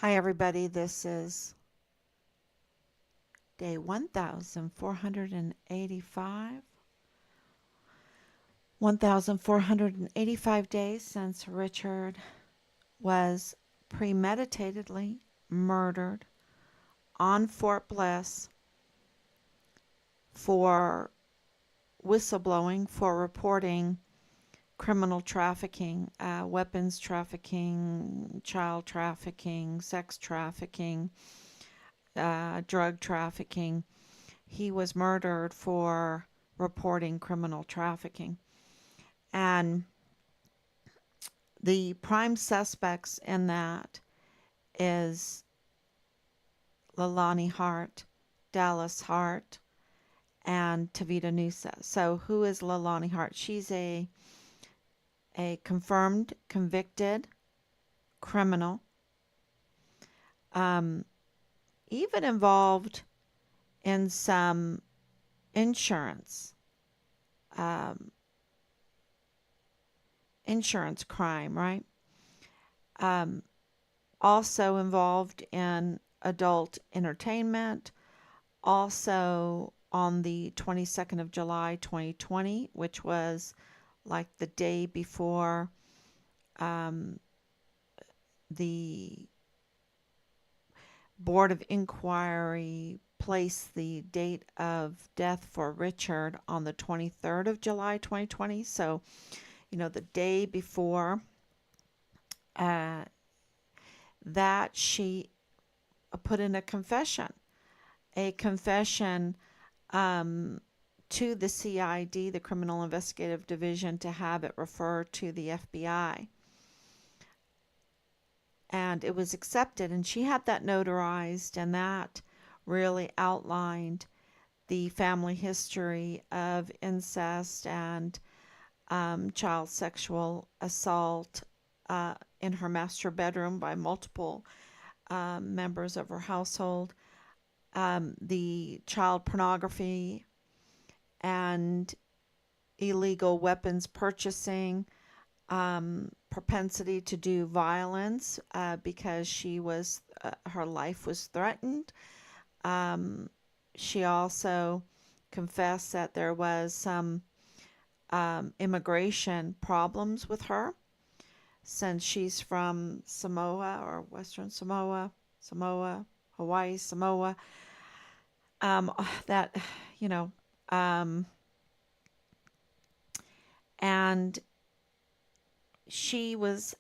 Hi, everybody. This is day 1485. 1485 days since Richard was premeditatedly murdered on Fort Bliss for whistleblowing, for reporting criminal trafficking, weapons trafficking, child trafficking, sex trafficking, drug trafficking. He was murdered for reporting criminal trafficking. And the prime suspects in that is Leilani Hart, Dallas Hart, and Tavita Nusa. So who is Leilani Hart? She's a confirmed, convicted criminal, um, even involved in some insurance um, insurance crime, right? Um, Also involved in adult entertainment. Also on the 22nd of July 2020, which was like the day before um, the Board of Inquiry placed the date of death for Richard on the 23rd of July 2020. So, the day before uh, that, she put in a confession um, to the CID, the Criminal Investigative Division, to have it referred to the FBI. And it was accepted, and she had that notarized, and that really outlined the family history of incest and child sexual assault in her master bedroom by multiple members of her household, the child pornography and illegal weapons purchasing, propensity to do violence because her life was threatened. She also confessed that there was some immigration problems with her since she's from Samoa or Western Samoa, Hawaii, Samoa. Um, that, you know, um, and she was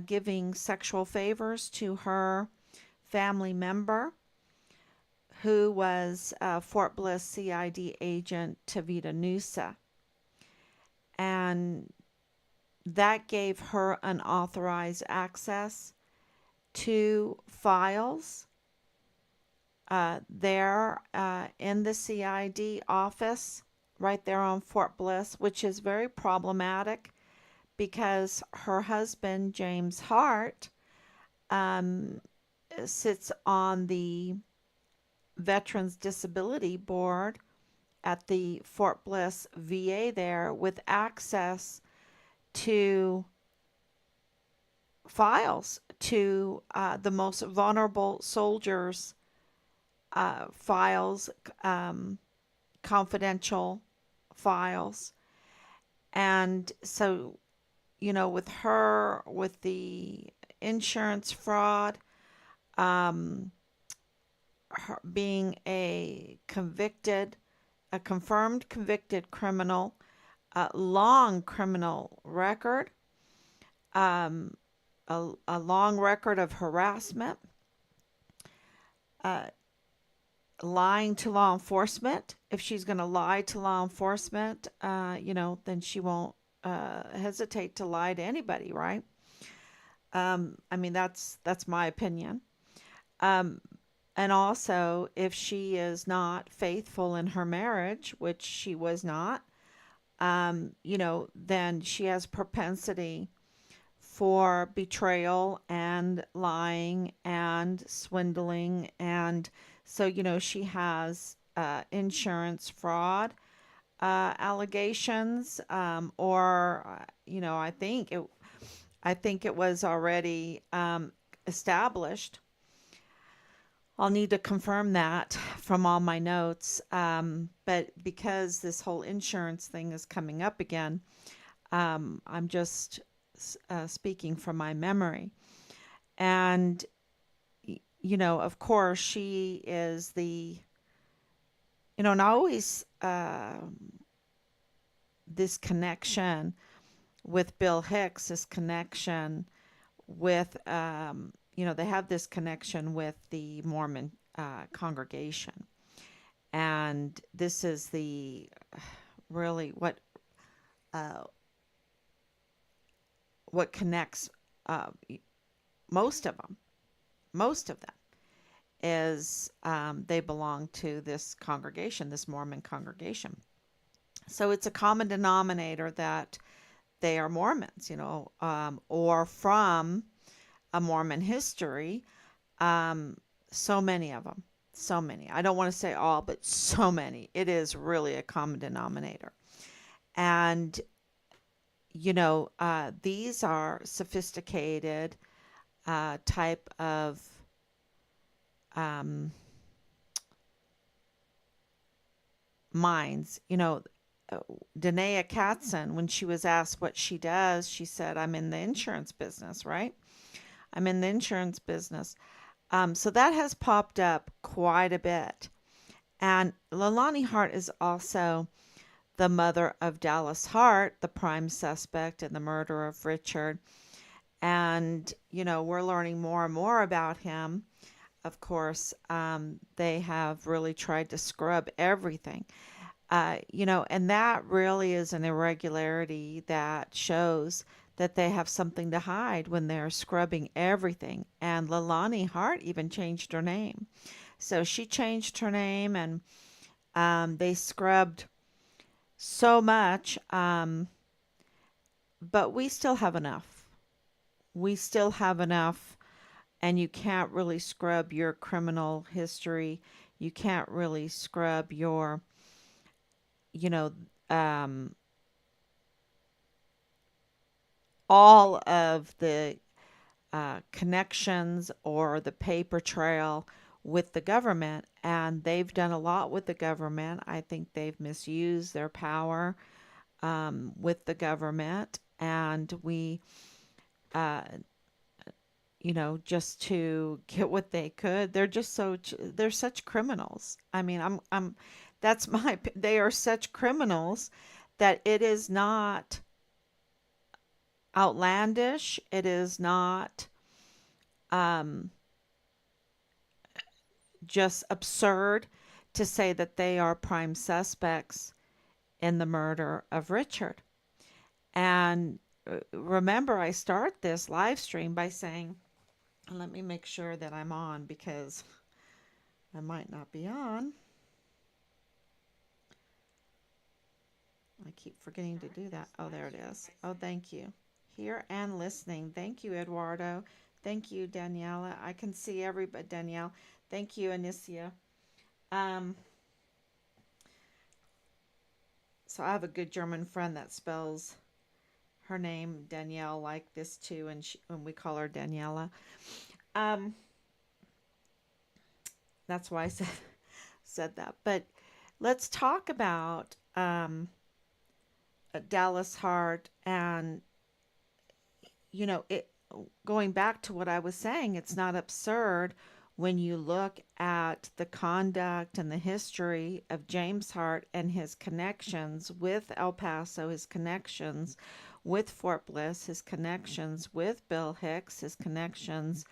giving sexual favors to her family member who was Fort Bliss CID agent Tavita Nusa. And that gave her unauthorized access to files there in the CID office right there on Fort Bliss, which is very problematic because her husband, James Hart, um, sits on the Veterans Disability Board at the Fort Bliss VA there with access to files to the most vulnerable soldiers' files, confidential files. And so, with her, with the insurance fraud, um, her being a confirmed convicted criminal, a long criminal record, um, a long record of harassment, uh, lying to law enforcement. If she's going to lie to law enforcement, then she won't hesitate to lie to anybody, right? I mean, that's my opinion. Um, and also, if she is not faithful in her marriage, which she was not, then she has propensity for betrayal and lying and swindling. And so, she has insurance fraud allegations, or, I think it was already established I'll need to confirm that from all my notes. But because this whole insurance thing is coming up again, I'm just speaking from my memory. And, of course, she is and I always, this connection with Bill Hicks, this connection with, they have this connection with the Mormon congregation. And this is the really uh, what connects uh, most of them. Most of them is they belong to this congregation, this Mormon congregation. So it's a common denominator that they are Mormons, or from a Mormon history. Um, so many of them, so many. I don't want to say all, but so many. It is really a common denominator. And, these are sophisticated type of um, minds. Uh, Danae Katzen, when she was asked what she does, she said, I'm in the insurance business, right? I'm in the insurance business. So that has popped up quite a bit. And Leilani Hart is also the mother of Dallas Hart, the prime suspect in the murder of Richard. And, we're learning more and more about him. Of course, they have really tried to scrub everything. And that really is an irregularity that shows that they have something to hide when they're scrubbing everything. And Leilani Hart even changed her name. So she changed her name, and they scrubbed so much, but we still have enough. We still have enough, and you can't really scrub your criminal history. You can't really scrub your, you know, um, all of the connections or the paper trail with the government. And they've done a lot with the government. I think they've misused their power with the government. And uh, just to get what they could, they're such criminals. I mean, that's they are such criminals that it is not outlandish. It is not um, just absurd to say that they are prime suspects in the murder of Richard. And remember, I start this live stream by saying, let me make sure that I'm on because I might not be on. I keep forgetting to do that. Oh, there it is. Oh, thank you. Here and listening. Thank you, Eduardo. Thank you, Daniela. I can see everybody, Danielle. Thank you, Anicia. Um, so I have a good German friend that spells her name Danielle like this too, and we call her Daniela. Um, that's why I said that. But let's talk about Dallas Hart, and it going back to what I was saying, it's not absurd when you look at the conduct and the history of James Hart and his connections with El Paso, his connections with Fort Bliss, his connections with Bill Hicks, his connections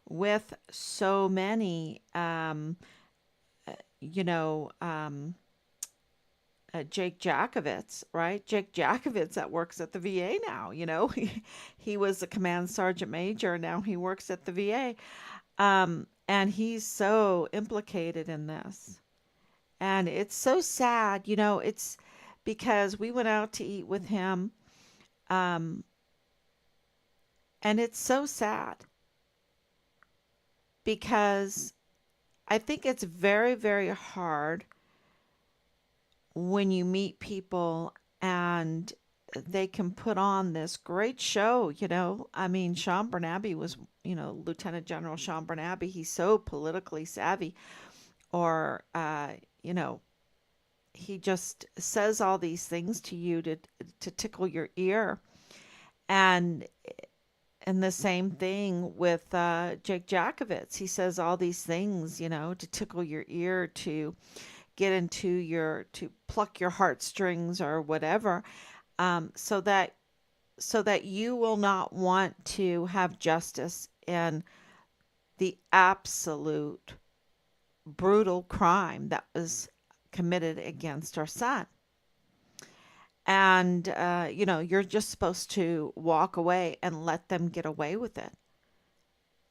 with so many, you know, um, Jake Jakovitz, right? Jake Jakovitz that works at the VA now. He was a command sergeant major. Now he works at the VA. And he's so implicated in this. And it's so sad. It's because we went out to eat with him. Um, and it's so sad because I think it's very, very hard when you meet people and they can put on this great show, you know. I mean, Sean Bernabe was, you know, Lieutenant General Sean Bernabe. He's so politically savvy, or, you know, he just says all these things to you to tickle your ear. And the same thing with Jake Jakovitz. He says all these things, you know, to tickle your ear, to get into your, to pluck your heartstrings or whatever, so that you will not want to have justice in the absolute brutal crime that was committed against our son. And, you know, you're just supposed to walk away and let them get away with it.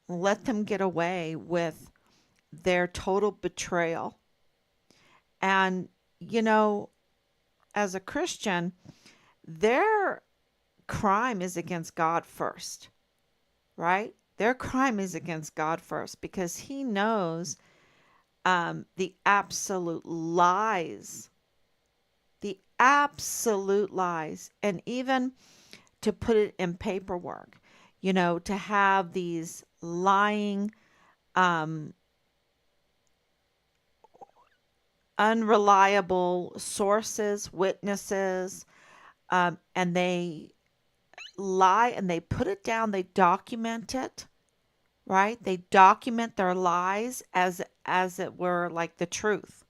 Let them get away with their total betrayal. And, you know, as a Christian, their crime is against God first, right? Their crime is against God first, because he knows the absolute lies, and even to put it in paperwork, you know, to have these lying, um, unreliable sources, witnesses, and they lie and they put it down, they document it, right? They document their lies as it were like the truth.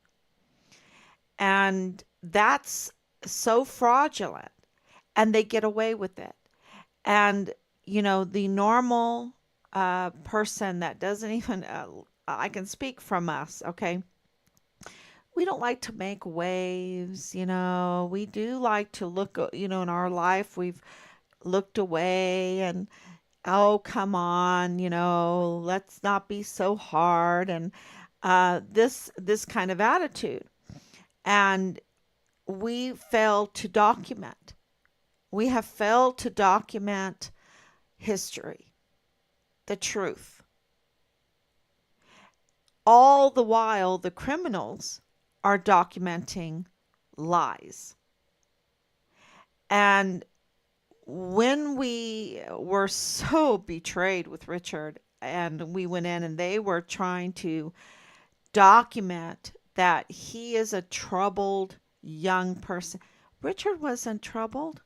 And that's so fraudulent, and they get away with it. And you know, the normal person that doesn't even I can speak from us, okay? We don't like to make waves, you know. We do like to look, you know, in our life we've looked away and, oh, come on, you know, let's not be so hard, and this kind of attitude. And we fail to document. We have failed to document history, the truth. All the while, the criminals are documenting lies. And when we were so betrayed with Richard, and we went in and they were trying to document that he is a troubled young person. Richard wasn't troubled.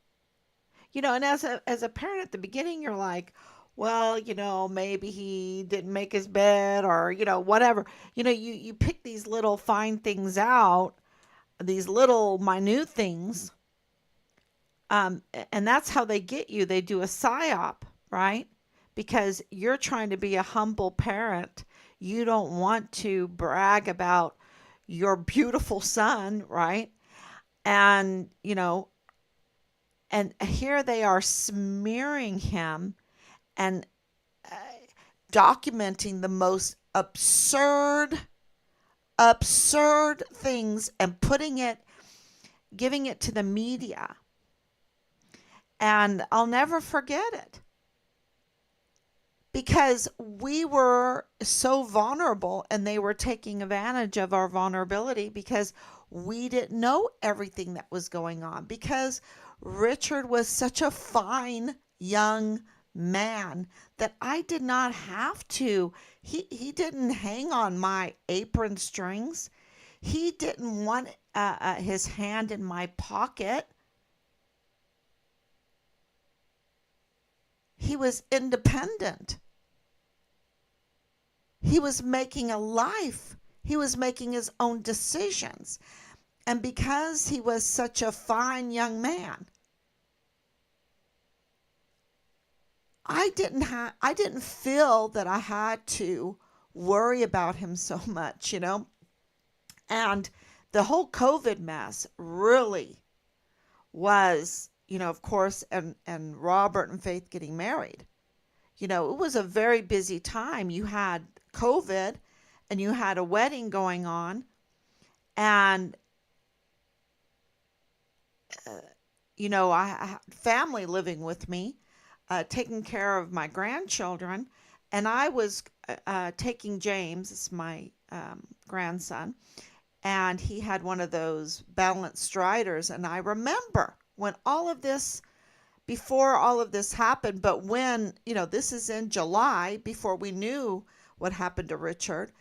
You know, and as a parent at the beginning, you're like, well, you know, maybe he didn't make his bed, or, you know, whatever. You know, you pick these little fine things out, these little minute things. And that's how they get you. They do a psyop, right? Because you're trying to be a humble parent. You don't want to brag about your beautiful son, right? And, you know, and here they are smearing him and uh, documenting the most absurd things and giving it to the media. And I'll never forget it, because we were so vulnerable and they were taking advantage of our vulnerability, because we didn't know everything that was going on, because Richard was such a fine young man that I did not have to. He didn't hang on my apron strings. He didn't want his hand in my pocket. He was independent. He was making a life. He was making his own decisions. And because he was such a fine young man, I didn't feel that I had to worry about him so much, you know. And the whole COVID mess really was, you know, of course, and Robert and Faith getting married. You know, it was a very busy time. You had COVID and you had a wedding going on, and you know, I had family living with me, taking care of my grandchildren, and I was taking James, it's my grandson, and he had one of those balanced striders, and I remember when all of this, before all of this happened, but when, this is in July before we knew what happened to Richard.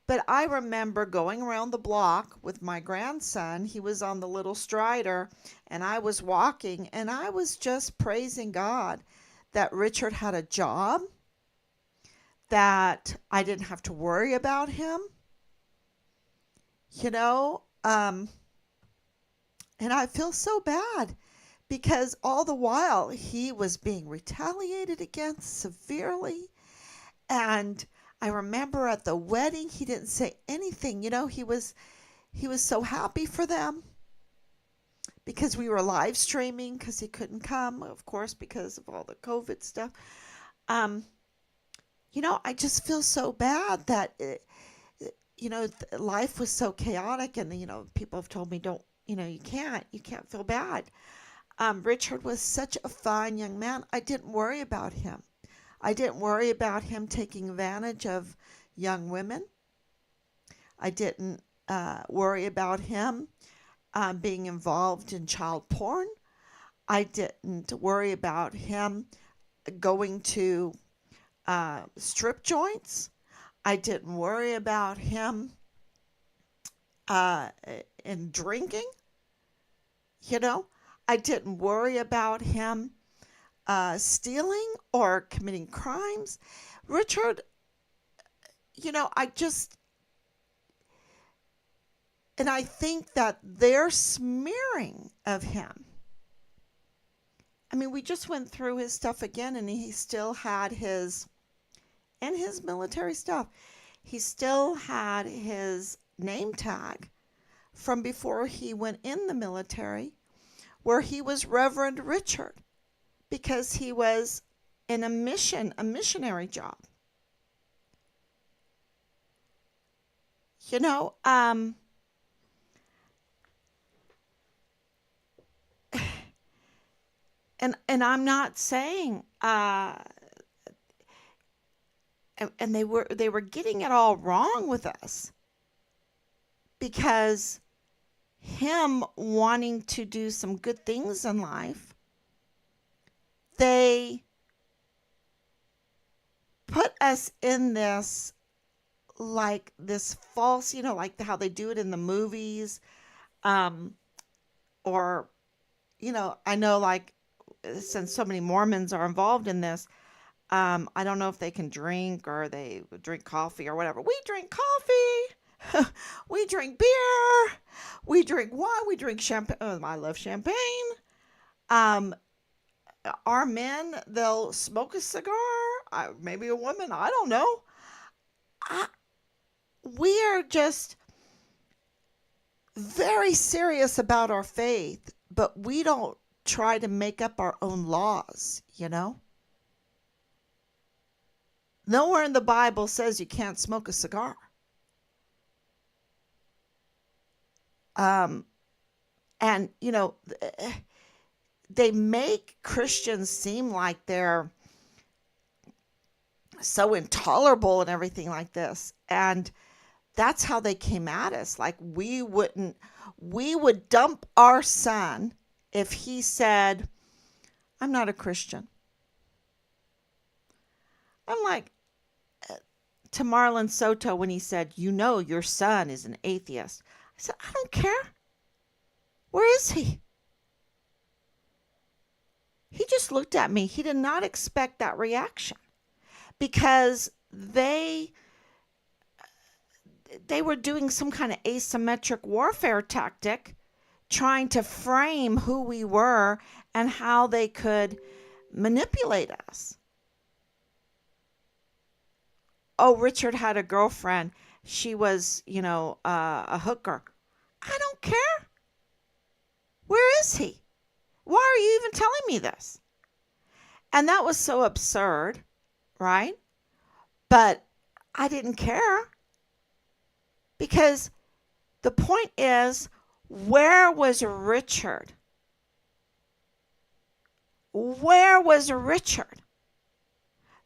But I remember going around the block with my grandson. He was on the little Strider, and I was walking, and I was just praising God that Richard had a job, that I didn't have to worry about him, you know. And I feel so bad because all the while he was being retaliated against severely. And I remember at the wedding, he didn't say anything. He was so happy for them because we were live streaming because he couldn't come, of course, because of all the COVID stuff. Um, I just feel so bad that, life was so chaotic, and, people have told me, don't, you can't feel bad. Richard was such a fine young man. I didn't worry about him. I didn't worry about him taking advantage of young women. I didn't worry about him being involved in child porn. I didn't worry about him going to strip joints. I didn't worry about him in drinking. I didn't worry about him stealing or committing crimes. Richard, and I think that their smearing of him. I mean, we just went through his stuff again, and he still had his military stuff. He still had his name tag from before he went in the military, where he was Reverend Richard, because he was in a missionary job. And I'm not saying and they were getting it all wrong with us, because him wanting to do some good things in life, they put us in this, like, this false, like how they do it in the movies, or I know, like, since so many Mormons are involved in this, I don't know if they can drink, or they drink coffee or whatever. We drink coffee. We drink beer. We drink wine. We drink champagne. Oh, I love champagne. Our men, they'll smoke a cigar. Maybe a woman. I don't know. We are just very serious about our faith, but we don't try to make up our own laws, Nowhere in the Bible says you can't smoke a cigar. And, they make Christians seem like they're so intolerable and everything like this. And that's how they came at us. Like, we would dump our son if he said, I'm not a Christian. I'm like, to Marlon Soto, when he said, your son is an atheist. I said, I don't care. Where is he? He just looked at me. He did not expect that reaction, because they were doing some kind of asymmetric warfare tactic, trying to frame who we were and how they could manipulate us. Oh, Richard had a girlfriend. She was, a hooker. I don't care. Where is he? Why are you even telling me this? And that was so absurd, right? But I didn't care, because the point is, where was Richard? Where was Richard?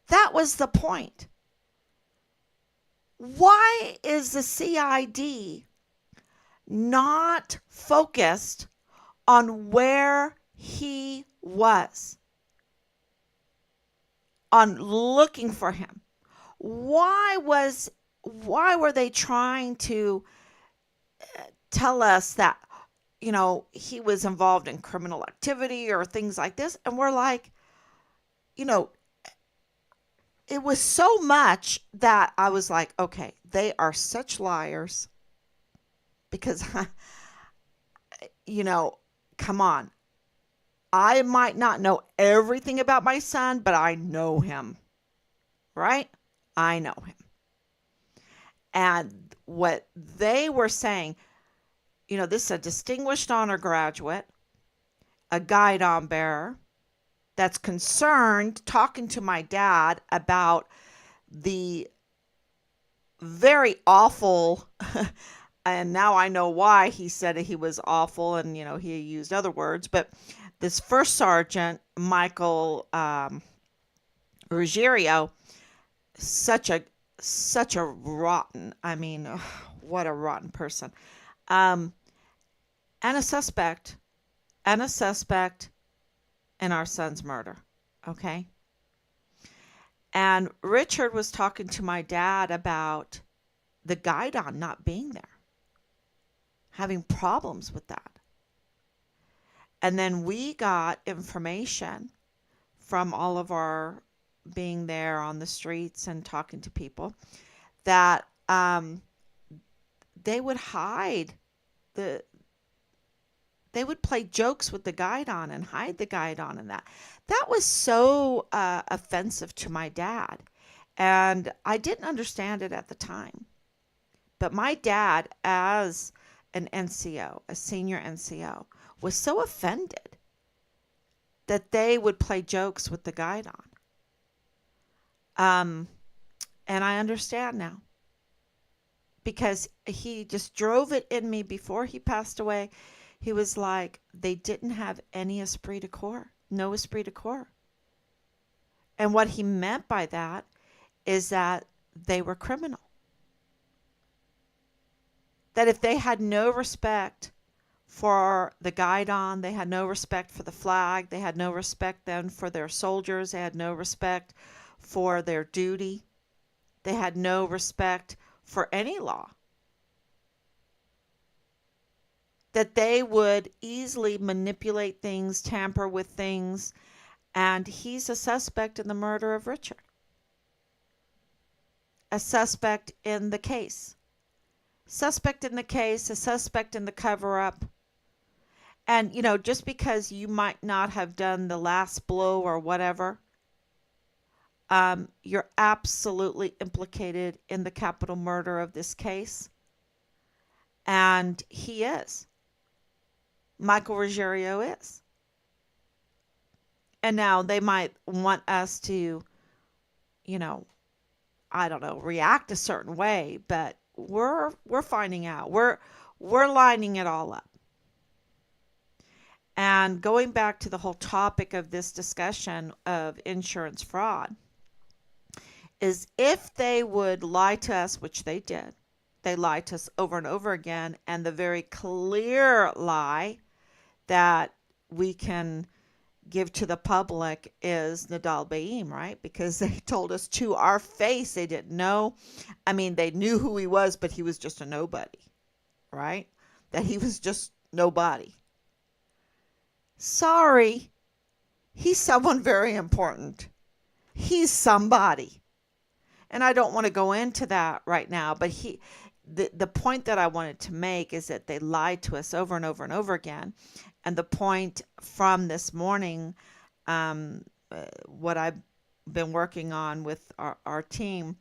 That was the point. Why is the CID not focused on where he was on looking for him. Why were they trying to tell us that, he was involved in criminal activity or things like this? And we're like, you know, it was so much that I was like, okay, they are such liars because, you know, come on. I might not know everything about my son, but I know him, right? I know him. And what they were saying, this is a distinguished honor graduate, a guidon bearer that's concerned talking to my dad about the very awful, and now I know why he said he was awful, and he used other words, but this first sergeant, Michael Ruggiero, such a rotten, I mean, what a rotten person. Um, and a suspect, in our son's murder. Okay. And Richard was talking to my dad about the guidon not being there, having problems with that. And then we got information from all of our being there on the streets and talking to people that they would hide the they would play jokes with the guidon and hide the guidon, and that was so offensive to my dad, and I didn't understand it at the time. But my dad, as an NCO, a senior NCO, was so offended that they would play jokes with the guidon. And I understand now, because he just drove it in me before he passed away. He was like, they didn't have any esprit de corps, no esprit de corps. And what he meant by that is that they were criminal. That if they had no respect for the guidon, they had no respect for the flag, they had no respect then for their soldiers, they had no respect for their duty, they had no respect for any law, that they would easily manipulate things, tamper with things, and he's a suspect in the murder of Richard. A suspect in the case. Suspect in the case, a suspect in the cover-up. And, just because you might not have done the last blow or whatever, you're absolutely implicated in the capital murder of this case. And he is. Michael Ruggiero is. And now they might want us to, I don't know, react a certain way, but we're finding out. We're lining it all up. And going back to the whole topic of this discussion of insurance fraud, is if they would lie to us, which they did, they lied to us over and over again, and the very clear lie that we can give to the public is Nadal Baim, right? Because they told us to our face they didn't know. I mean, they knew who he was, but he was just a nobody, right? That he was just nobody. Sorry, he's someone very important. He's somebody. And I don't want to go into that right now, but the point that I wanted to make is that they lied to us over and over and over again. And the point from this morning, what I've been working on with our team,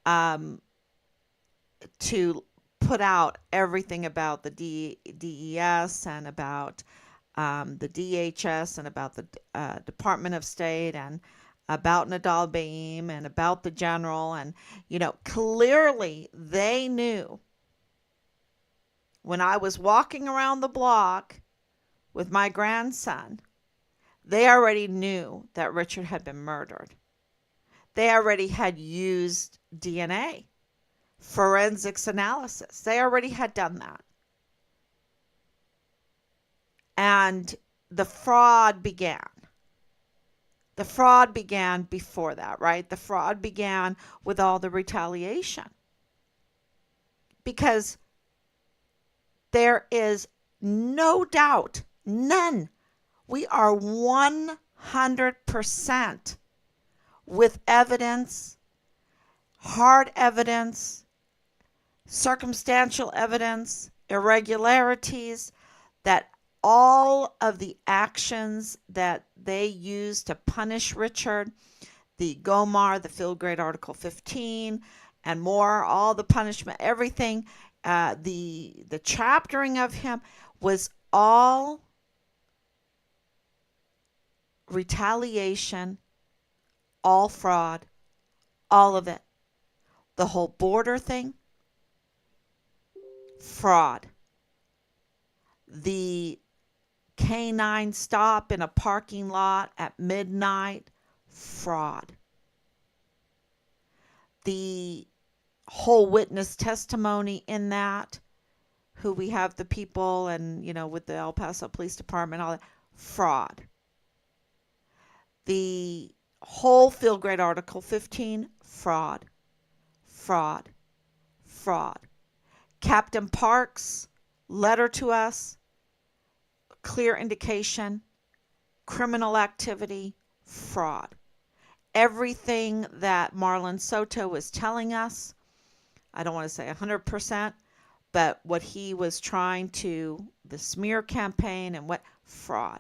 to put out everything about the DES and about the DHS and about the Department of State and about Nadal Baim and about the general. And, clearly they knew when I was walking around the block with my grandson, they already knew that Richard had been murdered. They already had used DNA, forensics analysis. They already had done that. And the fraud began. The fraud began before that, right? The fraud began with all the retaliation. Because there is no doubt, none. We are 100% with evidence, hard evidence, circumstantial evidence, irregularities, that all of the actions that they used to punish Richard, the Gomar, the field grade Article 15, and more, all the punishment, everything, the chaptering of him was all retaliation, all fraud, all of it. The whole border thing, fraud. The canine stop in a parking lot at midnight, fraud. The whole witness testimony in that, who we have the people and, with the El Paso Police Department, all that, fraud. The whole field grade Article 15, fraud, fraud, fraud. Captain Park's letter to us, clear indication, criminal activity, fraud. Everything that Marlon Soto was telling us, I don't want to say 100%, but what he was trying to, the smear campaign and what, fraud.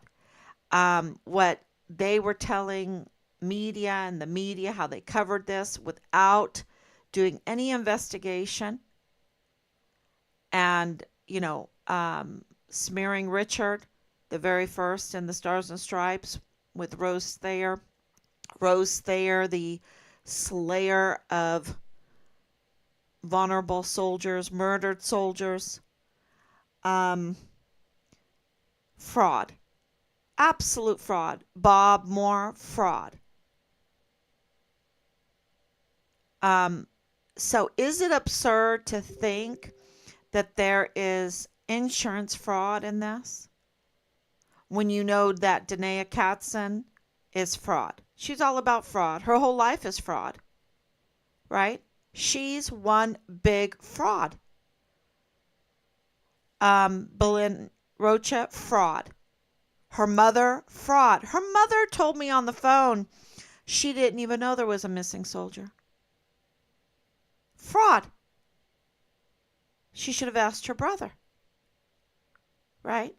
What they were telling media and the media, how they covered this without doing any investigation and, smearing Richard, the very first in the Stars and Stripes with Rose Thayer. Rose Thayer, the slayer of vulnerable soldiers, murdered soldiers. Fraud. Absolute fraud. Bob Moore, fraud. So is it absurd to think that there is insurance fraud in this? When you know that Danae Katzen is fraud. She's all about fraud. Her whole life is fraud. Right? She's one big fraud. Belen Rocha, fraud. Her mother, fraud. Her mother told me on the phone she didn't even know there was a missing soldier. Fraud. She should have asked her brother. Right?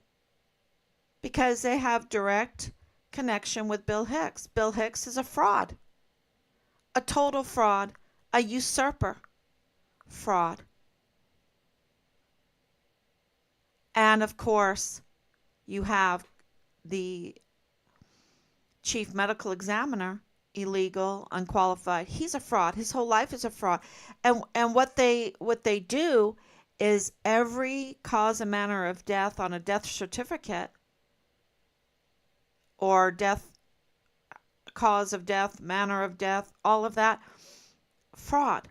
Because they have direct connection with Bill Hicks. Bill Hicks is a fraud. A total fraud. A usurper. Fraud. And of course, you have the chief medical examiner, illegal, unqualified. He's a fraud. His whole life is a fraud. And what they do is every cause and manner of death on a death certificate or cause of death, manner of death, all of that, fraud.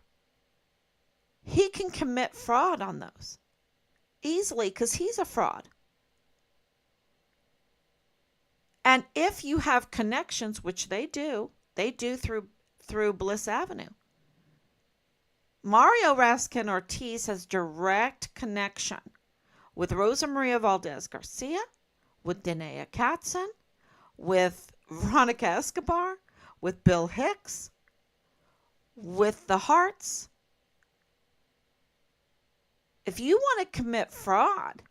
He can commit fraud on those easily because he's a fraud. And if you have connections, which they do through Bliss Avenue. Mario Raskin Ortiz has direct connection with Rosa Maria Valdez Garcia, with Danae Katzen, with Veronica Escobar, with Bill Hicks, with the Harts. If you want to commit fraud,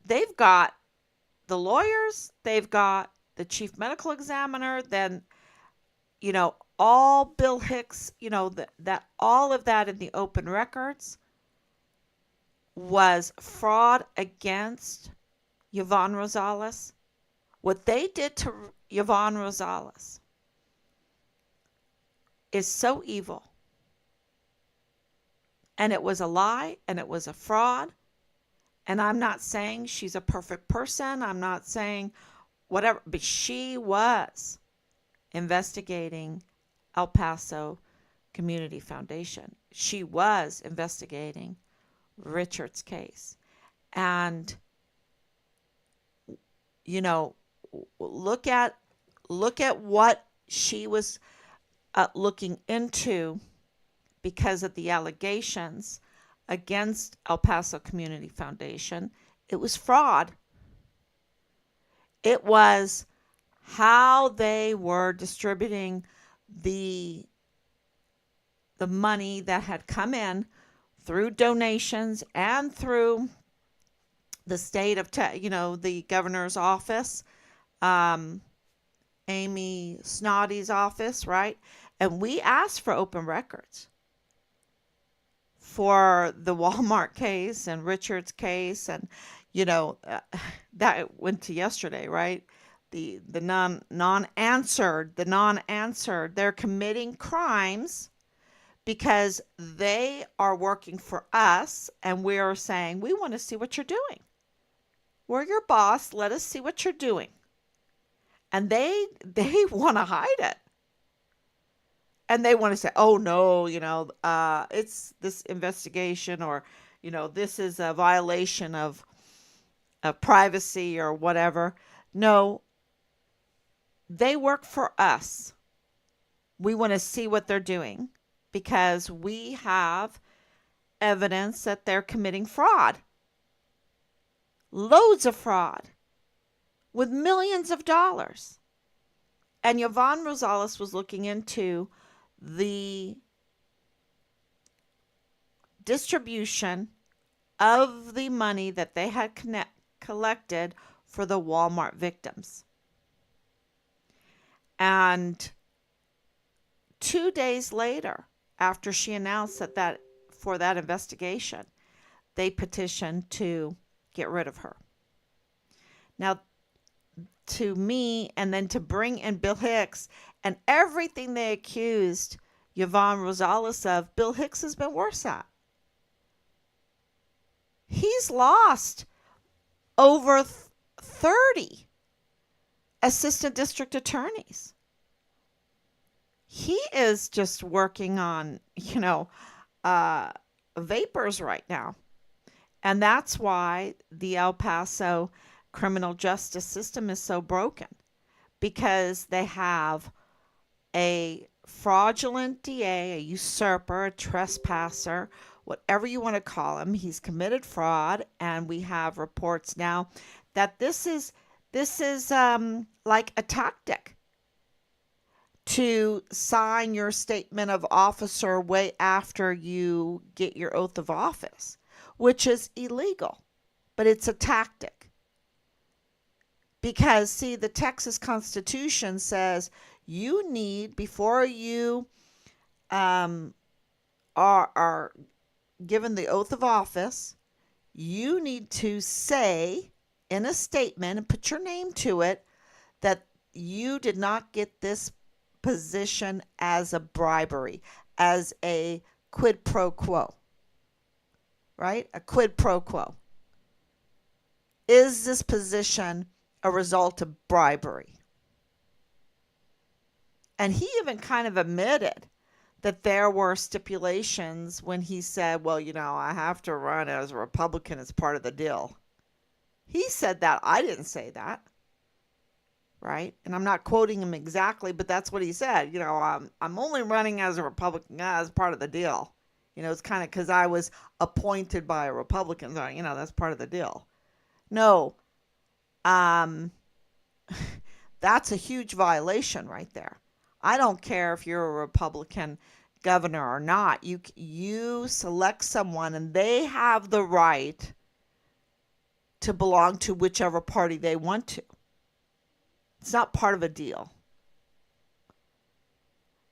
they've got the lawyers, they've got the chief medical examiner, then, all Bill Hicks, that all of that in the open records was fraud against Yvonne Rosales. What they did to Yvonne Rosales is so evil. And it was a lie, and it was a fraud. And I'm not saying she's a perfect person. I'm not saying whatever, but she was investigating El Paso Community Foundation. She was investigating Richard's case. And, you know, look at what she was looking into because of the allegations against El Paso Community Foundation. It was fraud. It was how they were distributing the money that had come in through donations and through the state of the governor's office, um, Amy Snoddy's office, right? And we asked for open records for the Walmart case and Richard's case, and you know uh, that went to yesterday, right? The non-answered. They're committing crimes because they are working for us, and we are saying we want to see what you're doing. We're your boss. Let us see what you're doing, and they want to hide it. And they want to say, oh no, it's this investigation, or this is a violation of privacy or whatever. No, they work for us. We want to see what they're doing because we have evidence that they're committing fraud. Loads of fraud with millions of dollars. And Yvonne Rosales was looking into the distribution of the money that they had collected for the Walmart victims. And 2 days later, after she announced that for that investigation, they petitioned to get rid of her. Now, to me, and then to bring in Bill Hicks and everything they accused Yvonne Rosales of, Bill Hicks has been worse at. He's lost over 30 assistant district attorneys. He is just working on, vapors right now. And that's why the El Paso criminal justice system is so broken, because they have a fraudulent DA, a usurper, a trespasser, whatever you want to call him. He's committed fraud, and we have reports now that this is like a tactic to sign your statement of officer way after you get your oath of office, which is illegal, but it's a tactic. Because, see, the Texas Constitution says you need, before you are given the oath of office, you need to say in a statement and put your name to it that you did not get this position as a bribery, as a quid pro quo, right? A quid pro quo. Is this position a result of bribery? And he even kind of admitted that there were stipulations when he said, well, I have to run as a Republican as part of the deal. He said that. I didn't say that. Right? And I'm not quoting him exactly, but that's what he said. I'm only running as a Republican as part of the deal. It's kind of because I was appointed by a Republican. So, that's part of the deal. No. That's a huge violation right there. I don't care if you're a Republican governor or not. You select someone, and they have the right to belong to whichever party they want to. It's not part of a deal.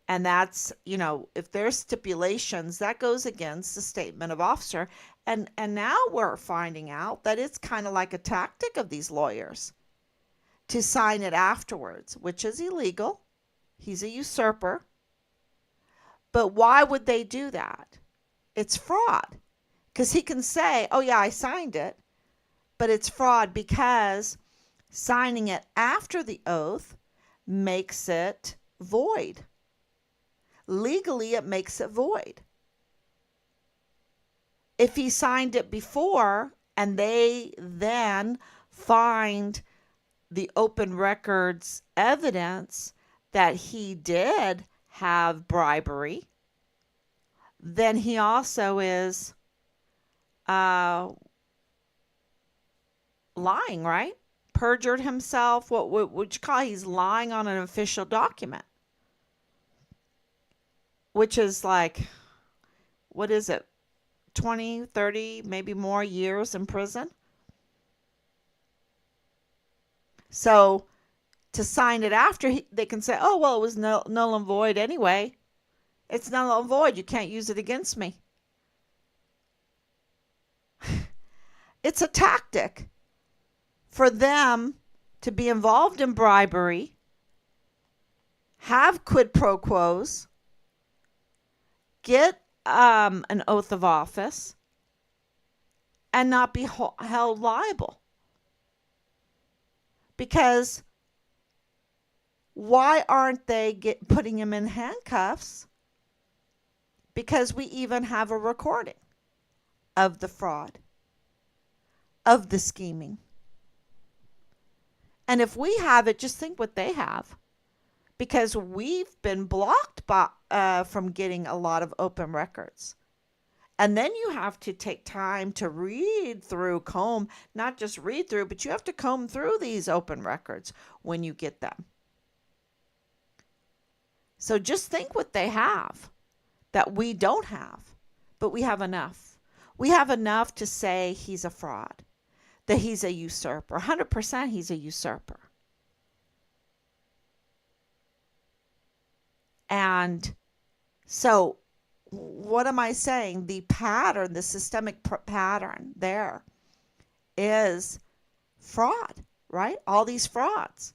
And that's, if there's stipulations, that goes against the statement of officer. And now we're finding out that it's kind of like a tactic of these lawyers to sign it afterwards, which is illegal. He's a usurper. But why would they do that? It's fraud. Because he can say, oh yeah, I signed it. But it's fraud because signing it after the oath makes it void. Legally, it makes it void. If he signed it before, And they then find the open records evidence that he did have bribery. Then he also is uh, lying, right? Perjured himself. What would you call it? He's lying on an official document, which is like, what is it? 20, 30, maybe more years in prison. So to sign it after, they can say, oh, well, it was null and void anyway. It's null and void. You can't use it against me. It's a tactic for them to be involved in bribery, have quid pro quos, get an oath of office, and not be held liable. Because why aren't they putting him in handcuffs? Because we even have a recording of the fraud, of the scheming. And if we have it, just think what they have. Because we've been blocked from getting a lot of open records. And then you have to take time to read through, not just read through, but you have to comb through these open records when you get them. So just think what they have that we don't have, but we have enough. We have enough to say he's a fraud, that he's a usurper. 100% he's a usurper. And so what am I saying? The pattern, the systemic pattern there is fraud, right? All these frauds.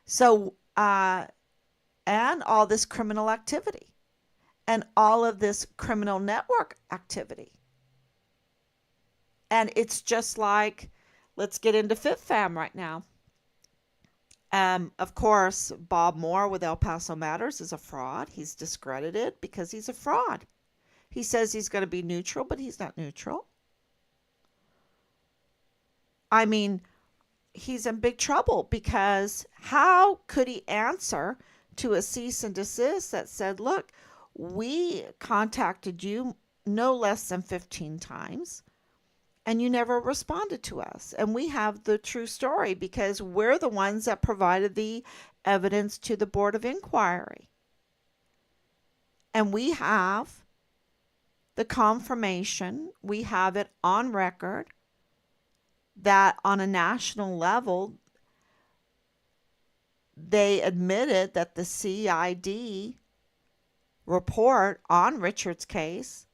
So, and all this criminal activity and all of this criminal network activity. And it's just like, let's get into FitFam right now. Of course, Bob Moore with El Paso Matters is a fraud. He's discredited because he's a fraud. He says he's going to be neutral, but he's not neutral. I mean, he's in big trouble because how could he answer to a cease and desist that said, look, we contacted you no less than 15 times. And you never responded to us. And we have the true story because we're the ones that provided the evidence to the Board of Inquiry. And we have the confirmation, we have it on record that on a national level, they admitted that the CID report on Richard's case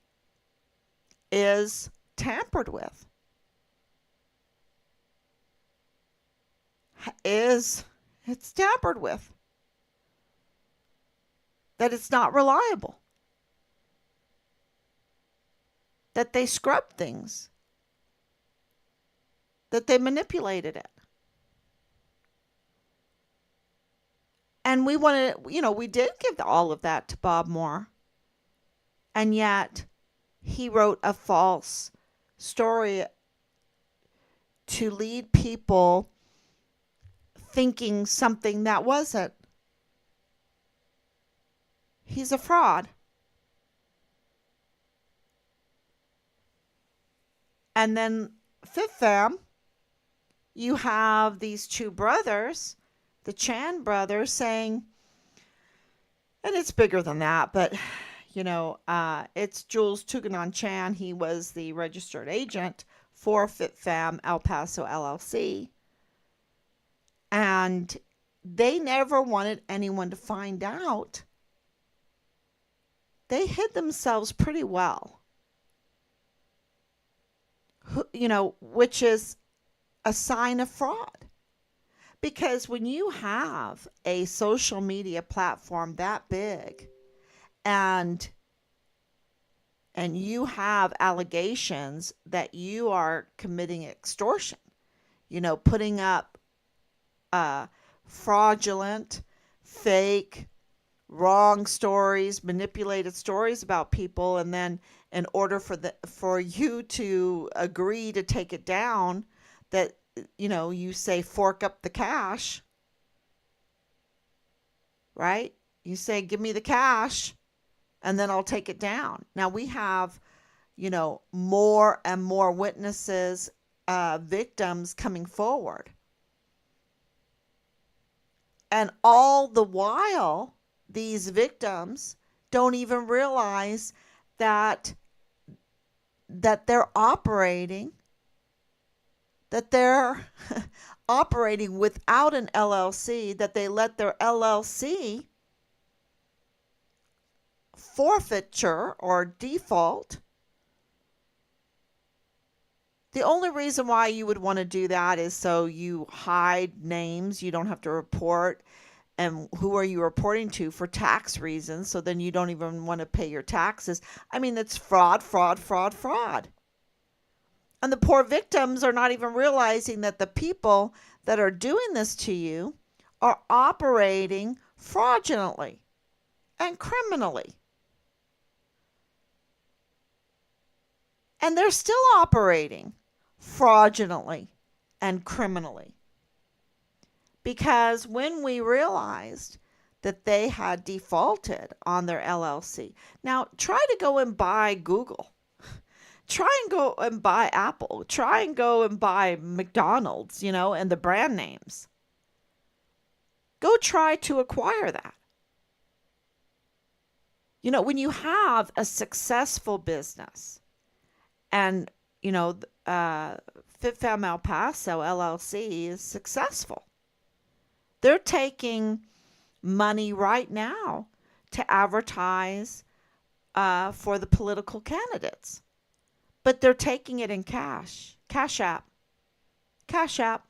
is tampered with, it's tampered with, that it's not reliable, that they scrubbed things, that they manipulated it. And we wanted, we did give all of that to Bob Moore, and yet he wrote a false story to lead people thinking something that wasn't. He's a fraud. And then FitFam, you have these two brothers, the Chan brothers, saying, and it's bigger than that, but it's Jules Tuganon Chan. He was the registered agent for FitFam El Paso LLC. And they never wanted anyone to find out. They hid themselves pretty well. Which is a sign of fraud. Because when you have a social media platform that big, and you have allegations that you are committing extortion, putting up fraudulent, fake, wrong stories, manipulated stories about people, and then in order for you to agree to take it down, that you say fork up the cash, right? You say give me the cash and then I'll take it down. Now we have, more and more witnesses, victims coming forward. And all the while, these victims don't even realize that they're operating that they're operating without an LLC, that they let their LLC forfeiture or default. The only reason why you would want to do that is so you hide names. You don't have to report. And who are you reporting to for tax reasons? So then you don't even want to pay your taxes. I mean, it's fraud, fraud, fraud, fraud. And the poor victims are not even realizing that the people that are doing this to you are operating fraudulently and criminally. And they're still operating fraudulently and criminally. Because when we realized that they had defaulted on their LLC, now try to go and buy Google. Try and go and buy Apple. Try and go and buy McDonald's, and the brand names. Go try to acquire that. When you have a successful business and, FitFam El Paso LLC is successful. They're taking money right now to advertise for the political candidates. But they're taking it in cash. Cash App. Cash App.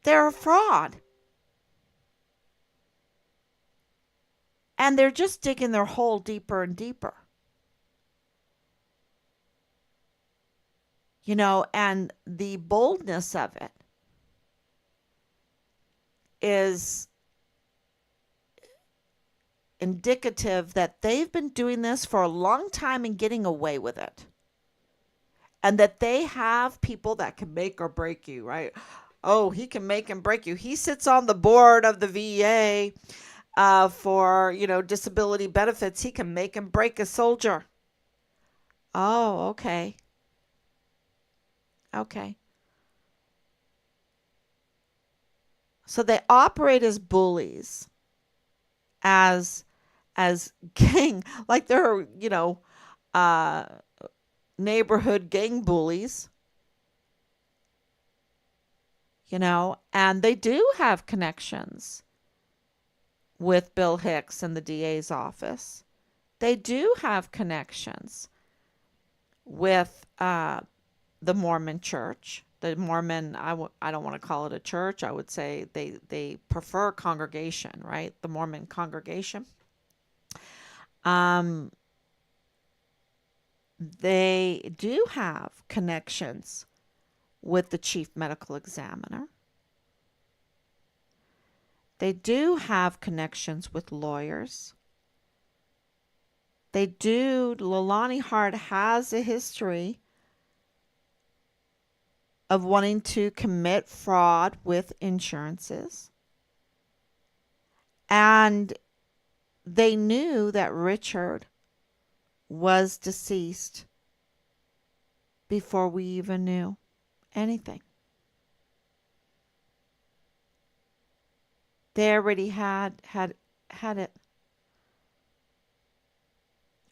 They're a fraud. And they're just digging their hole deeper and deeper. And the boldness of it is indicative that they've been doing this for a long time and getting away with it. And that they have people that can make or break you, right? Oh, he can make and break you. He sits on the board of the VA for, disability benefits. He can make and break a soldier. Oh, okay. Okay. So they operate as bullies, as gang, like they're, neighborhood gang bullies, and they do have connections with Bill Hicks and the DA's office. They do have connections with the Mormon church. The Mormon, I don't want to call it a church. I would say they prefer congregation, right? The Mormon congregation. They do have connections with the chief medical examiner. They do have connections with lawyers. They do. Leilani Hart has a history of wanting to commit fraud with insurances. And they knew that Richard was deceased before we even knew anything. They already had it.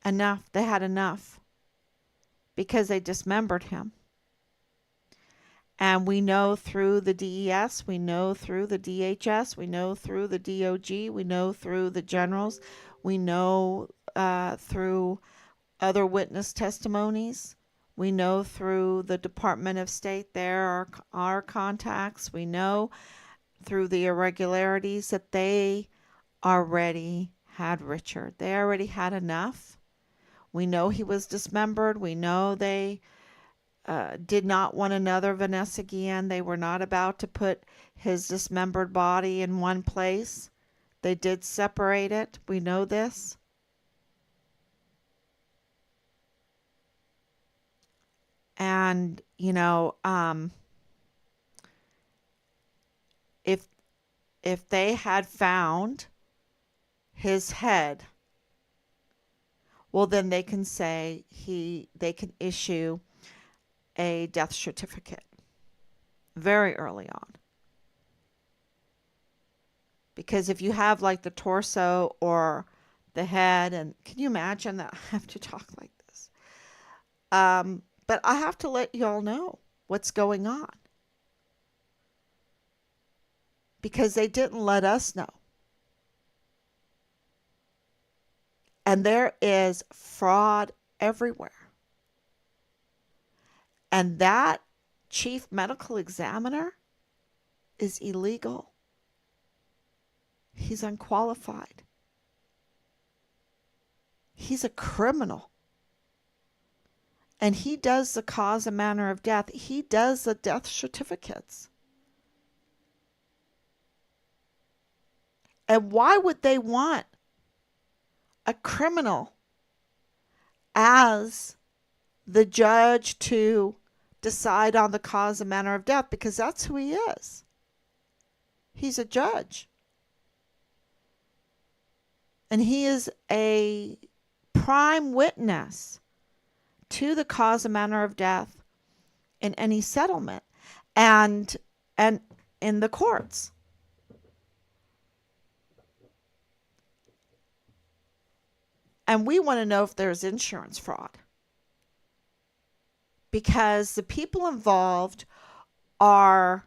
Enough. They had enough because they dismembered him. And we know through the DES, we know through the DHS, we know through the DOG, we know through the generals, we know through other witness testimonies, we know through the Department of State, there are our contacts, we know through the irregularities that they already had Richard. They already had enough. We know he was dismembered. We know they did not want another Vanessa Guillen. They were not about to put his dismembered body in one place. They did separate it. We know this. And, if they had found his head, well, then they can say they can issue a death certificate very early on. Because if you have like the torso or the head, and can you imagine that I have to talk like this? But I have to let y'all know what's going on because they didn't let us know. And there is fraud everywhere. And that chief medical examiner is illegal. He's unqualified. He's a criminal. And he does the cause and manner of death. He does the death certificates. And why would they want a criminal as the judge to decide on the cause and manner of death? Because that's who he is. He's a judge. And he is a prime witness to the cause and manner of death in any settlement and in the courts. And we want to know if there's insurance fraud. Because the people involved are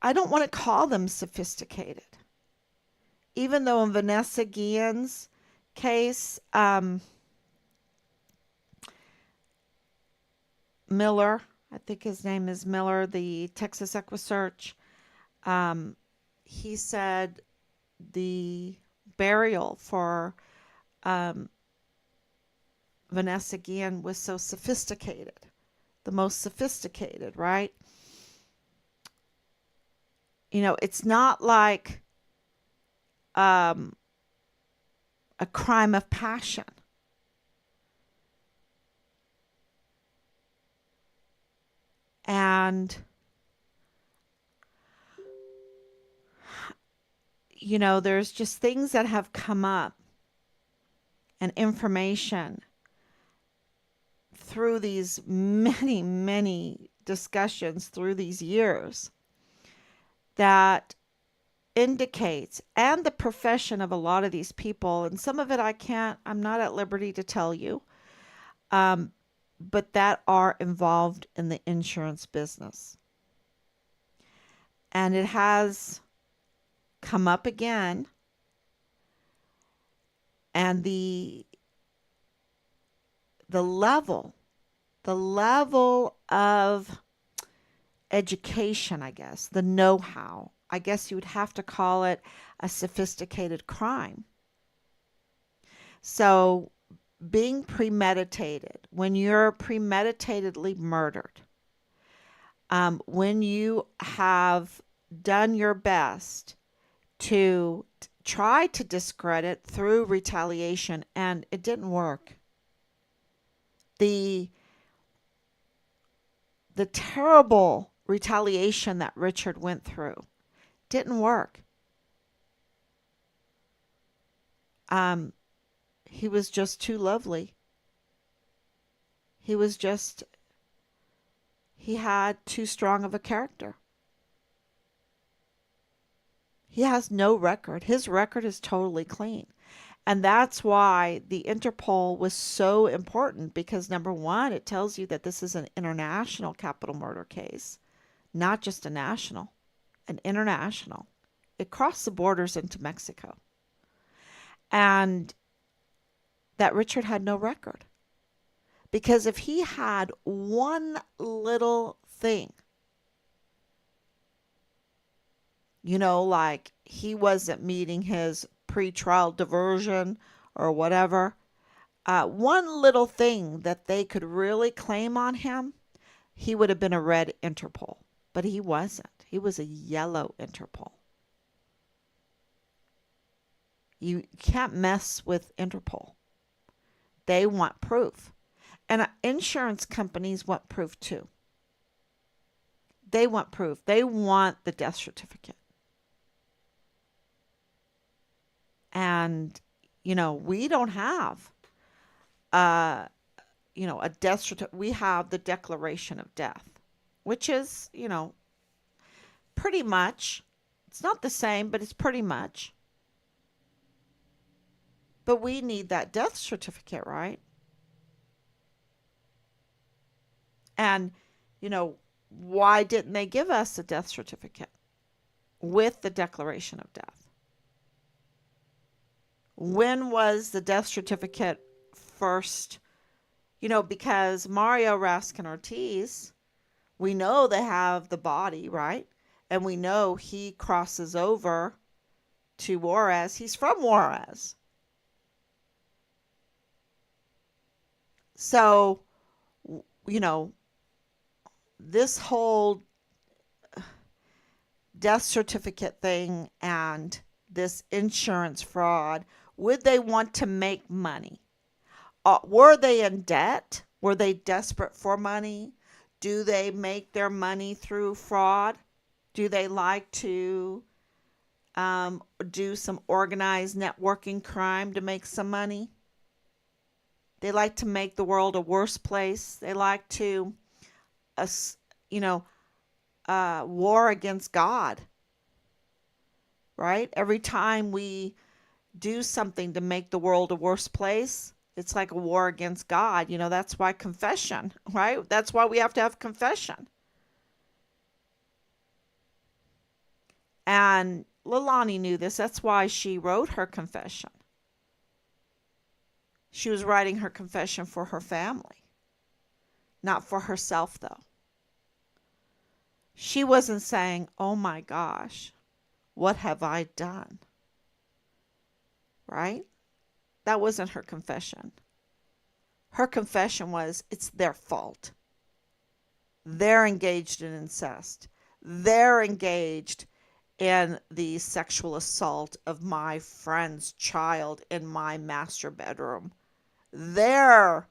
I don't want to call them sophisticated. Even though in Vanessa Guillen's case, Miller, I think his name is Miller, the Texas EquiSearch, he said the burial for Vanessa Guillen was so sophisticated, the most sophisticated, right? It's not like a crime of passion. And, there's just things that have come up and information through these many, many discussions through these years that indicates, and the profession of a lot of these people, and some of it I'm not at liberty to tell you, but that are involved in the insurance business. And it has come up again, and the level of education, I guess, the know-how, I guess you would have to call it a sophisticated crime. So being premeditated, when you're premeditatedly murdered, when you have done your best to try to discredit through retaliation and it didn't work. The terrible retaliation that Richard went through didn't work. He was just too lovely. He had too strong of a character. He has no record. His record is totally clean. And that's why the Interpol was so important because, number one, it tells you that this is an international capital murder case, not just a national, an international. It crossed the borders into Mexico. And that Richard had no record. Because if he had one little thing, like he wasn't meeting his pre-trial diversion or whatever, One little thing that they could really claim on him, he would have been a red Interpol, but he wasn't. He was a yellow Interpol. You can't mess with Interpol. They want proof. And insurance companies want proof too. They want proof. They want the death certificate. And, we don't have, uh, a death certificate. We have the declaration of death, which is, pretty much, it's not the same, but it's pretty much. But we need that death certificate, right? And, why didn't they give us a death certificate with the declaration of death? When was the death certificate first? Because Mario Raskin Ortiz, we know they have the body, right? And we know he crosses over to Juarez. He's from Juarez. So, this whole death certificate thing and this insurance fraud, would they want to make money? Were they in debt? Were they desperate for money? Do they make their money through fraud? Do they like to do some organized networking crime to make some money? They like to make the world a worse place. They like to, you know, war against God, right? Every time we do something to make the world a worse place, it's like a war against God. That's why confession, right? That's why we have to have confession. And Leilani knew this. That's why she wrote her confession. She was writing her confession for her family, not for herself, though. She wasn't saying, oh my gosh, what have I done? Right? That wasn't her confession. Her confession was, it's their fault. They're engaged in incest. They're engaged in the sexual assault of my friend's child in my master bedroom. They're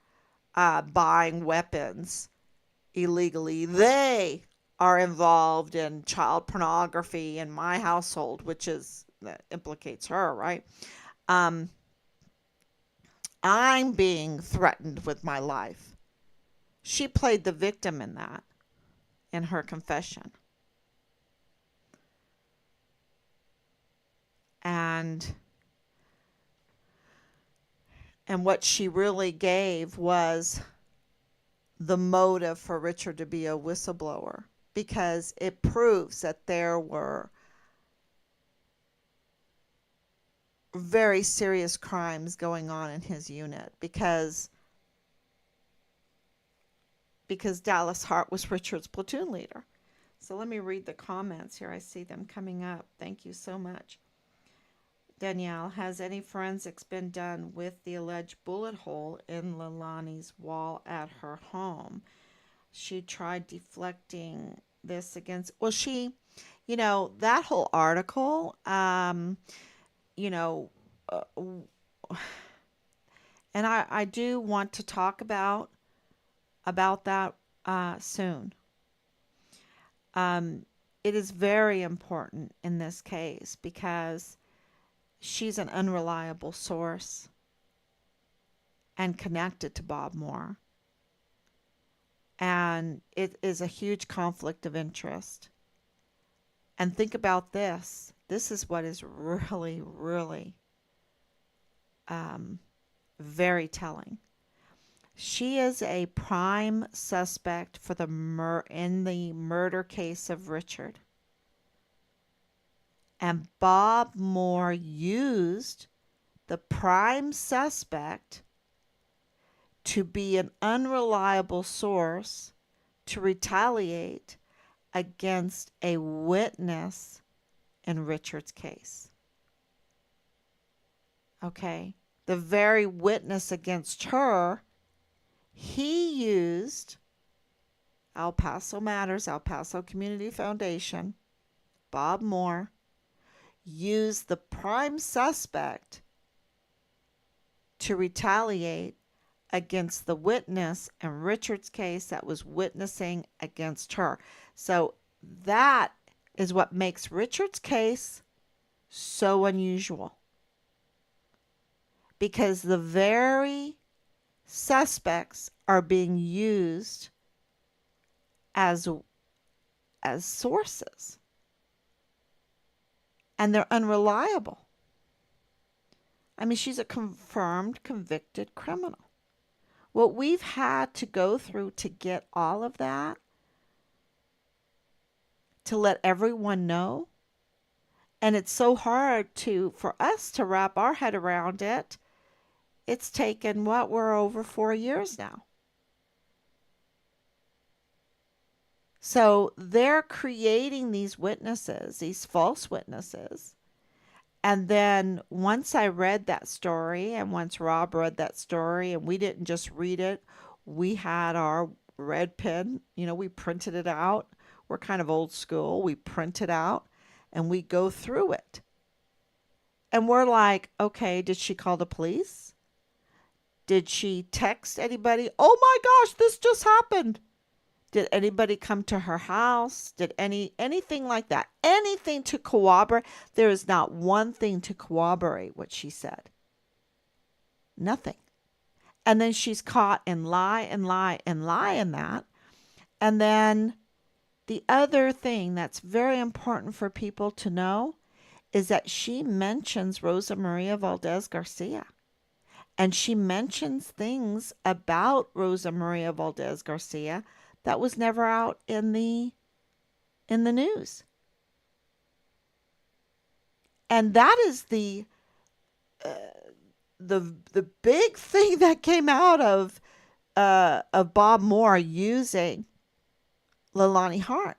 buying weapons illegally. They are involved in child pornography in my household, that implicates her, right? I'm being threatened with my life. She played the victim in that, in her confession. And what she really gave was the motive for Richard to be a whistleblower, because it proves that there were very serious crimes going on in his unit, because Dallas Hart was Richard's platoon leader. So let me read the comments here. I see them coming up. Thank you so much. Danielle, has any forensics been done with the alleged bullet hole in Leilani's wall at her home? She tried deflecting this against, well, that whole article, and I do want to talk about that soon. It is very important in this case because she's an unreliable source and connected to Bob Moore. And it is a huge conflict of interest. And think about this. This is what is really, really very telling. She is a prime suspect for in the murder case of Richard. And Bob Moore used the prime suspect to be an unreliable source to retaliate against a witness in Richard's case. Okay? the very witness against her, he used El Paso Matters, El Paso Community Foundation, Bob Moore, used the prime suspect to retaliate against the witness in Richard's case that was witnessing against her. So that is what makes Richard's case so unusual. Because the very suspects are being used as sources. And they're unreliable. I mean, she's a confirmed convicted criminal. What we've had to go through to get all of that, to let everyone know, and it's so hard for us to wrap our head around it. It's taken, we're over 4 years now. So they're creating these witnesses, these false witnesses. And then once I read that story, and once Rob read that story, and we didn't just read it, we had our red pen, we printed it out. We're kind of old school. We print it out and we go through it. And we're like, okay, did she call the police? Did she text anybody? Oh my gosh, this just happened. Did anybody come to her house? Did anything like that? Anything to corroborate? There is not one thing to corroborate what she said. Nothing. And then she's caught in lie and lie and lie in that. And then the other thing that's very important for people to know is that she mentions Rosa Maria Valdez Garcia. And she mentions things about Rosa Maria Valdez Garcia that was never out in the news. And that is the big thing that came out of Bob Moore using Leilani Hart,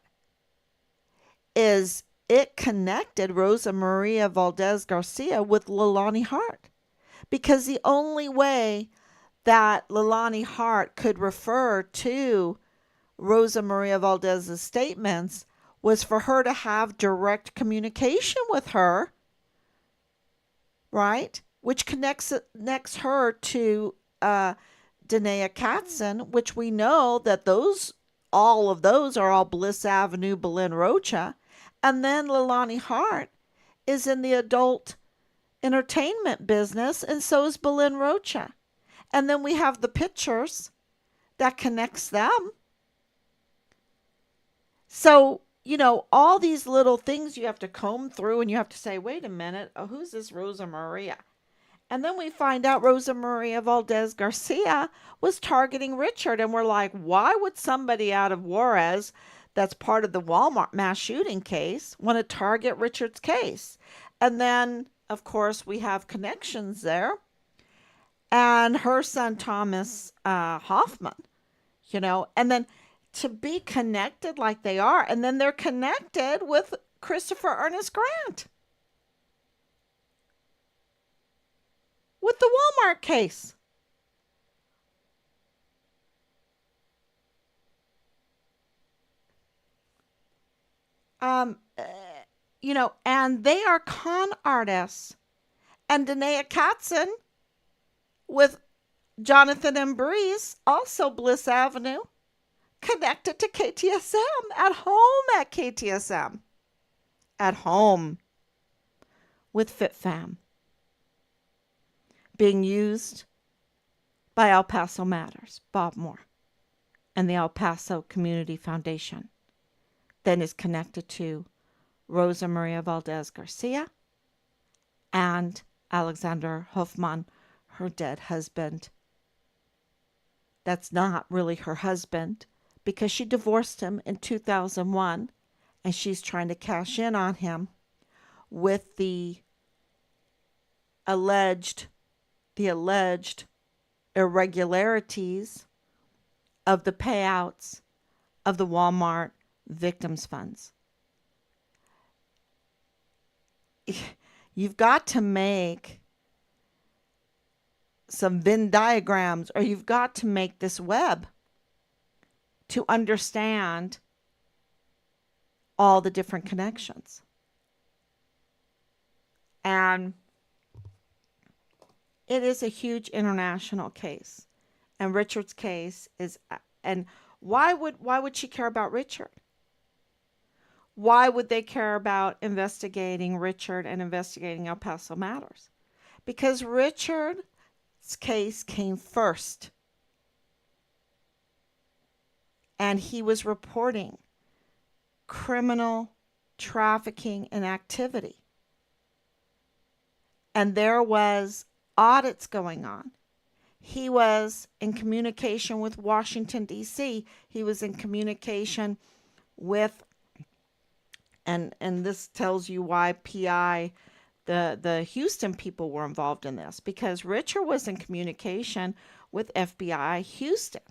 is it connected Rosa Maria Valdez Garcia with Leilani Hart. Because the only way that Leilani Hart could refer to Rosa Maria Valdez's statements was for her to have direct communication with her, right? Which connects her to Danae Katzen, which we know that all of those are all Bliss Avenue, Belen Rocha. And then Leilani Hart is in the adult entertainment business, and so is Belen Rocha. And then we have the pictures that connects them. So, all these little things you have to comb through, and you have to say, wait a minute, who's this Rosa Maria? And then we find out Rosa Maria Valdez Garcia was targeting Richard. And we're like, why would somebody out of Juarez, that's part of the Walmart mass shooting case, want to target Richard's case? And then, of course, we have connections there. And her son, Thomas Hoffman, and then to be connected like they are. And then they're connected with Christopher Ernest Grant with the Walmart case. And they are con artists. And Danae Katzen with Jonathan and Breeze, also Bliss Avenue, connected to KTSM, at home at KTSM, at home with FitFam, being used by El Paso Matters, Bob Moore, and the El Paso Community Foundation, then is connected to Rosa Maria Valdez Garcia and Alexander Hoffman, her dead husband. That's not really her husband, because she divorced him in 2001, and she's trying to cash in on him with the alleged irregularities of the payouts of the Walmart victims funds. You've got to make some Venn diagrams, or you've got to make this web to understand all the different connections. And it is a huge international case. And Richard's case is, and why would she care about Richard? Why would they care about investigating Richard and investigating El Paso matters? Because Richard's case came first. And he was reporting criminal trafficking and activity. And there was audits going on. He was in communication with Washington, D.C. He was in communication with, and this tells you why PI, the Houston people were involved in this, because Richard was in communication with FBI Houston.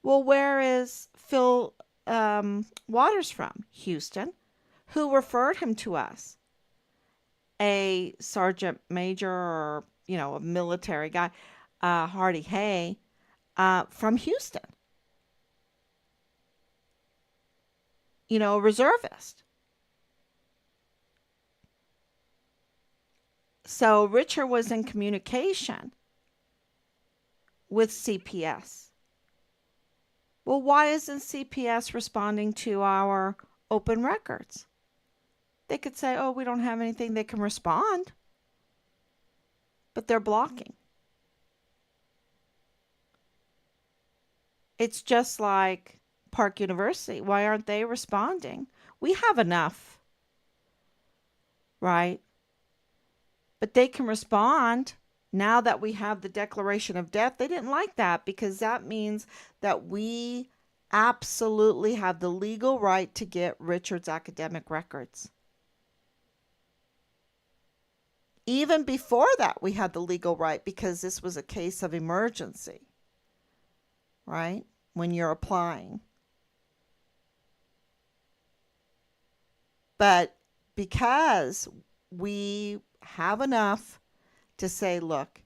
Well, where is Phil Waters from? Houston. Who referred him to us? A sergeant major, or a military guy, Hardy Hay, from Houston. A reservist. So Richard was in communication with CPS. Well, why isn't CPS responding to our open records? They could say, oh, we don't have anything. They can respond. But they're blocking. It's just like Park University. Why aren't they responding? We have enough, right? But they can respond now that we have the declaration of death. They didn't like that because that means that we absolutely have the legal right to get Richard's academic records. Even before that, we had the legal right because this was a case of emergency, right? When you're applying. But because we have enough to say, look,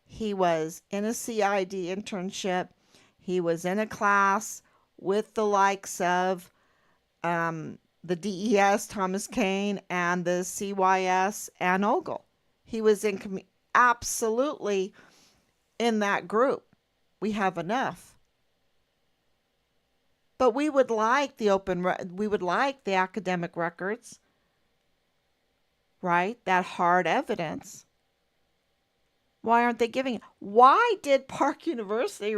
he was in a CID internship. He was in a class with the likes of the DES, Thomas Kane, and the CYS, and Ogle. He was absolutely in that group. We have enough. But we would like we would like the academic records, right? That hard evidence. Why aren't they giving it? Why did Park University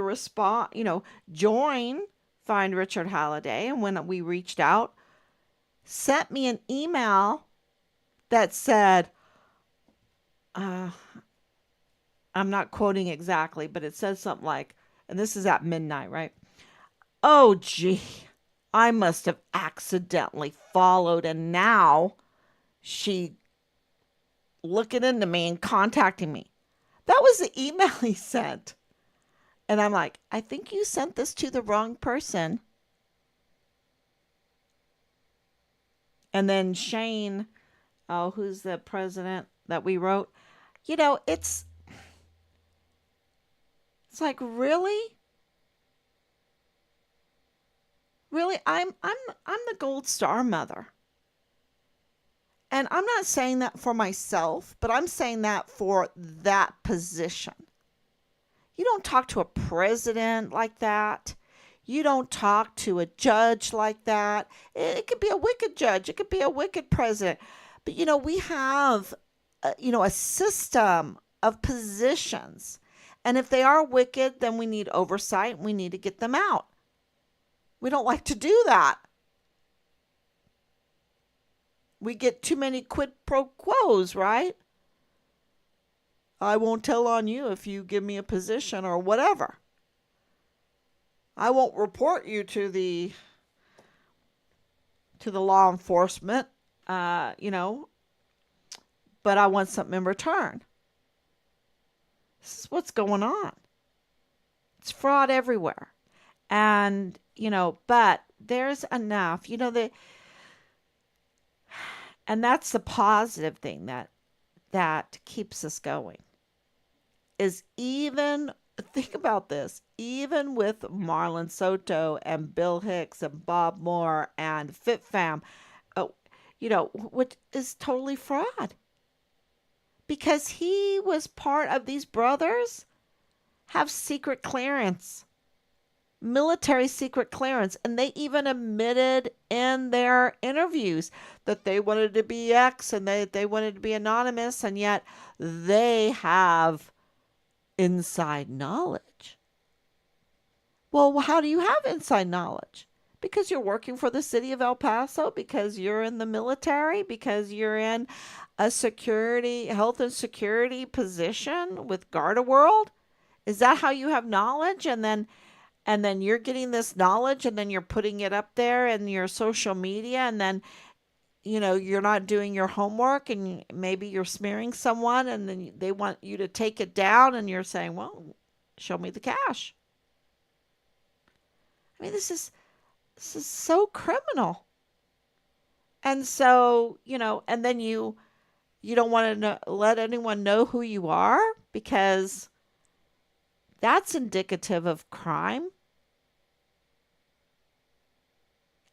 join Find Richard Halliday? And when we reached out, sent me an email that said, I'm not quoting exactly, but it says something like, and this is at midnight, right? Oh, gee, I must have accidentally followed, and now she looking into me and contacting me. That was the email he sent. And I'm like, I think you sent this to the wrong person. And then Shane, who's the president that we wrote, it's like, really? Really, I'm the gold star mother. And I'm not saying that for myself, but I'm saying that for that position. You don't talk to a president like that. You don't talk to a judge like that. It could be a wicked judge. It could be a wicked president. But, we have, a system of positions. And if they are wicked, then we need oversight and we need to get them out. We don't like to do that. We get too many quid pro quos, right? I won't tell on you if you give me a position or whatever. I won't report you to the law enforcement, but I want something in return. This is what's going on. It's fraud everywhere. And, but there's enough, and that's the positive thing that keeps us going. is even, think about this, even with Marlon Soto and Bill Hicks and Bob Moore and FitFam, uh, which is totally fraud because he was part of these brothers have secret clearance, military secret clearance, and they even admitted in their interviews that they wanted to be X and they wanted to be anonymous, and yet they have inside knowledge. Well, how do you have inside knowledge? Because you're working for the city of El Paso, because you're in the military, because you're in a health and security position with Garda World. Is that how you have knowledge? And then you're getting this knowledge and then you're putting it up there in your social media, and then you're not doing your homework, and maybe you're smearing someone, and then they want you to take it down, and you're saying, well, show me the cash. I mean, this is so criminal. And so, and then you don't want to let anyone know who you are, because that's indicative of crime.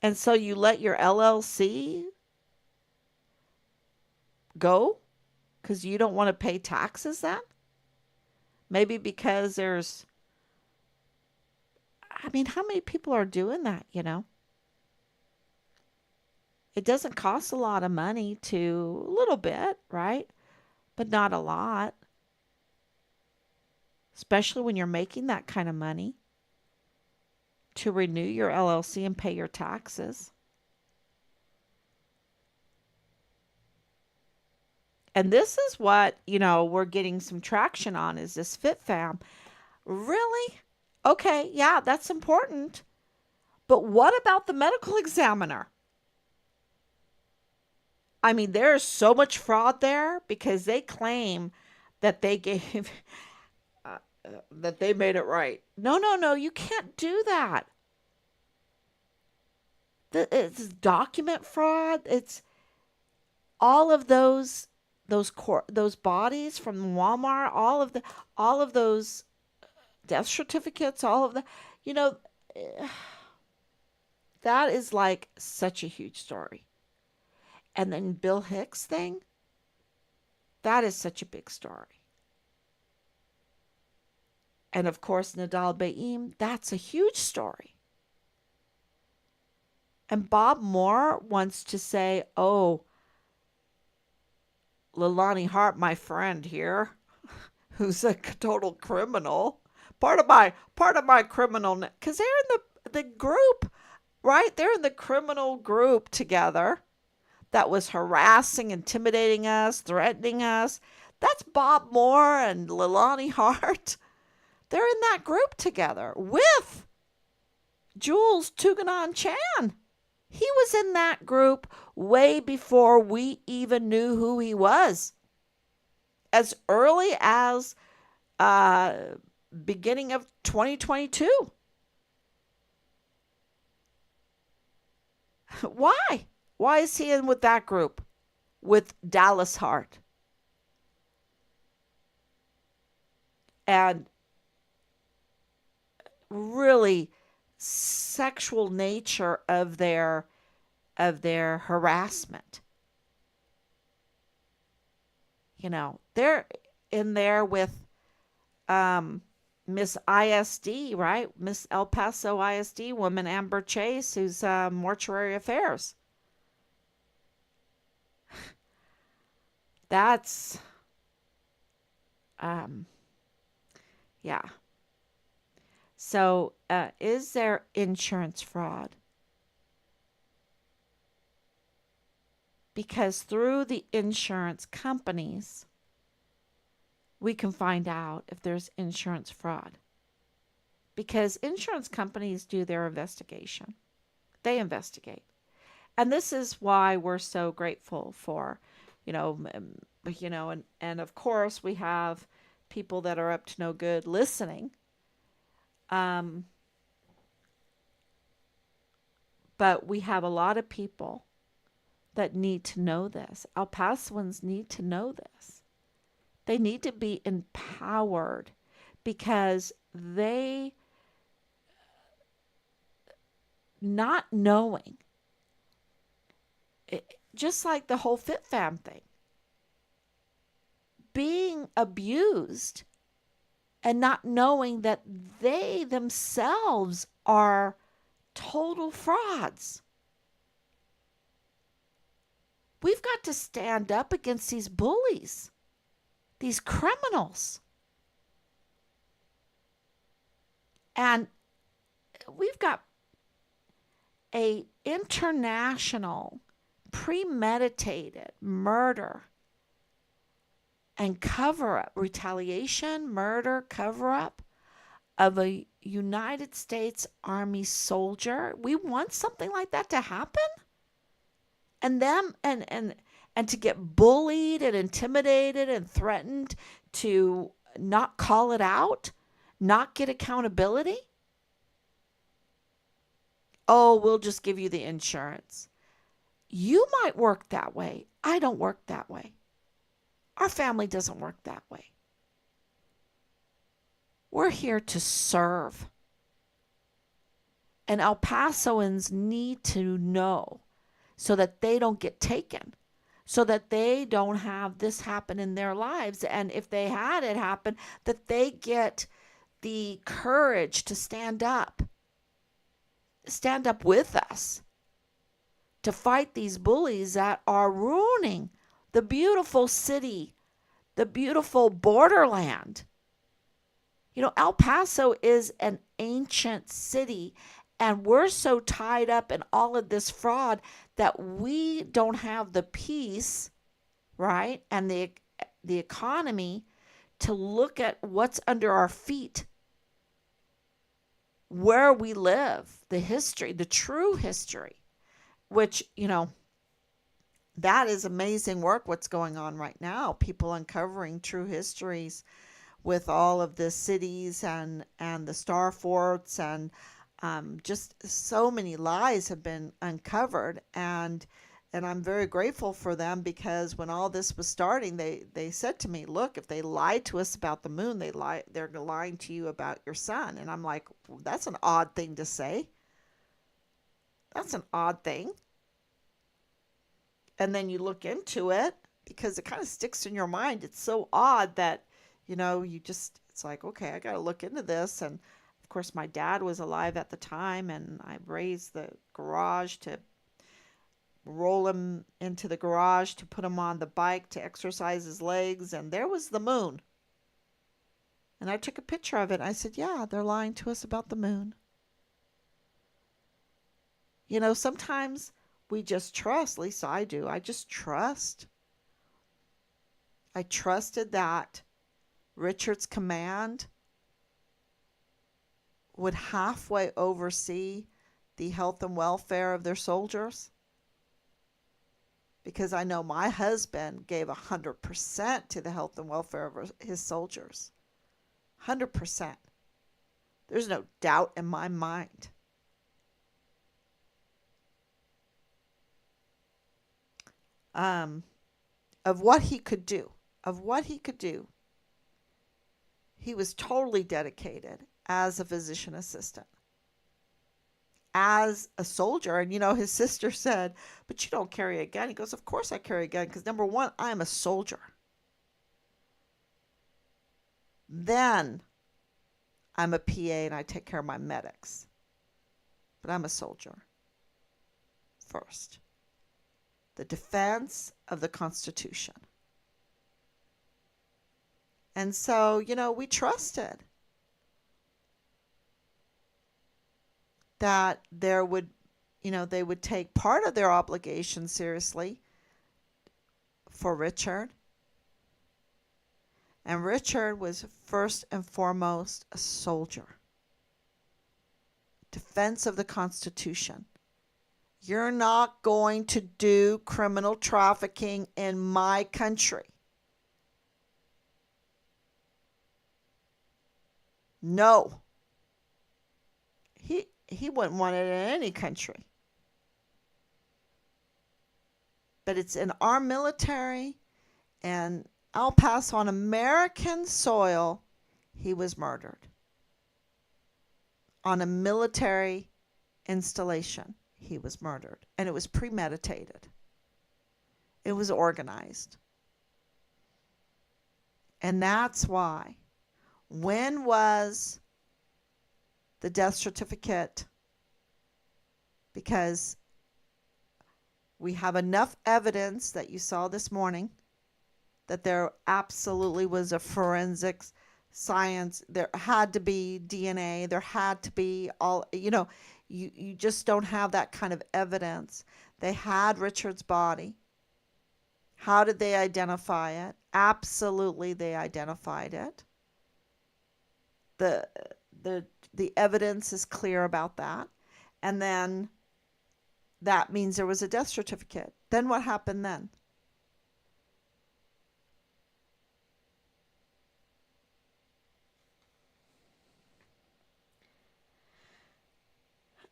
And so you let your LLC go because you don't want to pay taxes then? Maybe because I mean, how many people are doing that? It doesn't cost a lot of money a little bit, right? But not a lot, especially when you're making that kind of money to renew your LLC and pay your taxes. And this is what, we're getting some traction on, is this FitFam. Really? Okay, yeah, that's important. But what about the medical examiner? I mean, there's so much fraud there because they claim that they gave that they made it right. No, no, no, you can't do that. It's document fraud. It's all of those bodies from Walmart, all of those death certificates, all of the, you know, that is like such a huge story. And then Bill Hicks thing, that is such a big story. And of course, Nadal Baim, that's a huge story. And Bob Moore wants to say, oh, Leilani Hart, my friend here, who's a total criminal, part of my criminal, because they're in the group, right? They're in the criminal group together that was harassing, intimidating us, threatening us. That's Bob Moore and Leilani Hart. They're in that group together with Jules Tuganon Chan. He was in that group way before we even knew who he was. As early as beginning of 2022. Why? Why is he in with that group? With Dallas Hart. And really sexual nature of their harassment. They're in there with Miss ISD, right? Miss El Paso ISD woman Amber Chase, who's mortuary affairs. That's yeah. So, is there insurance fraud? Because through the insurance companies, we can find out if there's insurance fraud. Because insurance companies do their investigation. They investigate. And this is why we're so grateful for, and of course we have people that are up to no good listening. But we have a lot of people that need to know this. El Pasoans need to know this They need to be empowered because they, not knowing, just like the whole Fit Fam thing, being abused and not knowing that they themselves are total frauds. We've got to stand up against these bullies, these criminals. And we've got a international premeditated murder and cover up, retaliation, murder, cover up of a United States Army soldier. We want something like that to happen? And them and to get bullied and intimidated and threatened to not call it out, not get accountability. Oh, we'll just give you the insurance. You might work that way. I don't work that way. Our family doesn't work that way. We're here to serve. And El Pasoans need to know so that they don't get taken, so that they don't have this happen in their lives. And if they had it happen, that they get the courage to stand up with us, to fight these bullies that are ruining the beautiful city, the beautiful borderland. You know, El Paso is an ancient city, and we're so tied up in all of this fraud that we don't have the peace, right, and the economy to look at what's under our feet, where we live, the history, the true history, which, you know, that is amazing work what's going on right now. People uncovering true histories with all of the cities and the star forts, and just so many lies have been uncovered, and I'm very grateful for them, because when all this was starting, they said to me, look, if they lied to us about the moon, they're lying to you about your son. And I'm like, well, that's an odd thing to say. That's an odd thing. And then you look into it, because it kind of sticks in your mind. It's so odd that, you know, it's like, okay, I got to look into this. And of course, my dad was alive at the time, and I raised the garage to roll him into the garage, to put him on the bike to exercise his legs. And there was the moon. And I took a picture of it. I said, yeah, they're lying to us about the moon. You know, sometimes we just trust, at least I do. I just trust. I trusted that Richard's command would halfway oversee the health and welfare of their soldiers, because I know my husband gave 100% to the health and welfare of his soldiers. 100%. There's no doubt in my mind. Of what he could do. He was totally dedicated as a physician assistant, as a soldier. And, you know, his sister said, but you don't carry a gun. He goes, of course I carry a gun, because number one, I'm a soldier. Then I'm a PA and I take care of my medics. But I'm a soldier first. The defense of the Constitution. And so, you know, we trusted that there would, you know, they would take part of their obligation seriously for Richard. And Richard was first and foremost a soldier. Defense of the Constitution. You're not going to do criminal trafficking in my country. No. He wouldn't want it in any country. But it's in our military, and El Paso on American soil, he was murdered. On a military installation, he was murdered. And it was premeditated. It was organized. And that's why. When was the death certificate? Because we have enough evidence that you saw this morning that there absolutely was a forensics science. There had to be DNA. There had to be all, you just don't have that kind of evidence. They had Richard's body. How did they identify it? Absolutely, they identified it. The the evidence is clear about that. And then that means there was a death certificate. Then what happened then?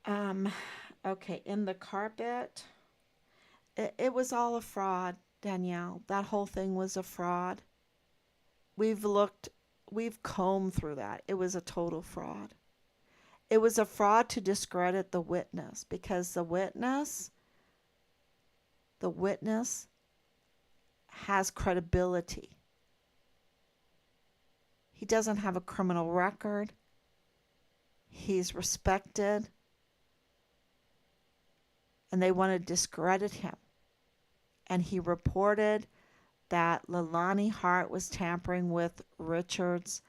Um, okay, in the carpet, it was all a fraud, Danielle. That whole thing was a fraud. We've looked, we've combed through that. It was a total fraud. It was a fraud to discredit the witness because the witness has credibility. He doesn't have a criminal record. He's respected. And they want to discredit him. And he reported that Leilani Hart was tampering with Richard's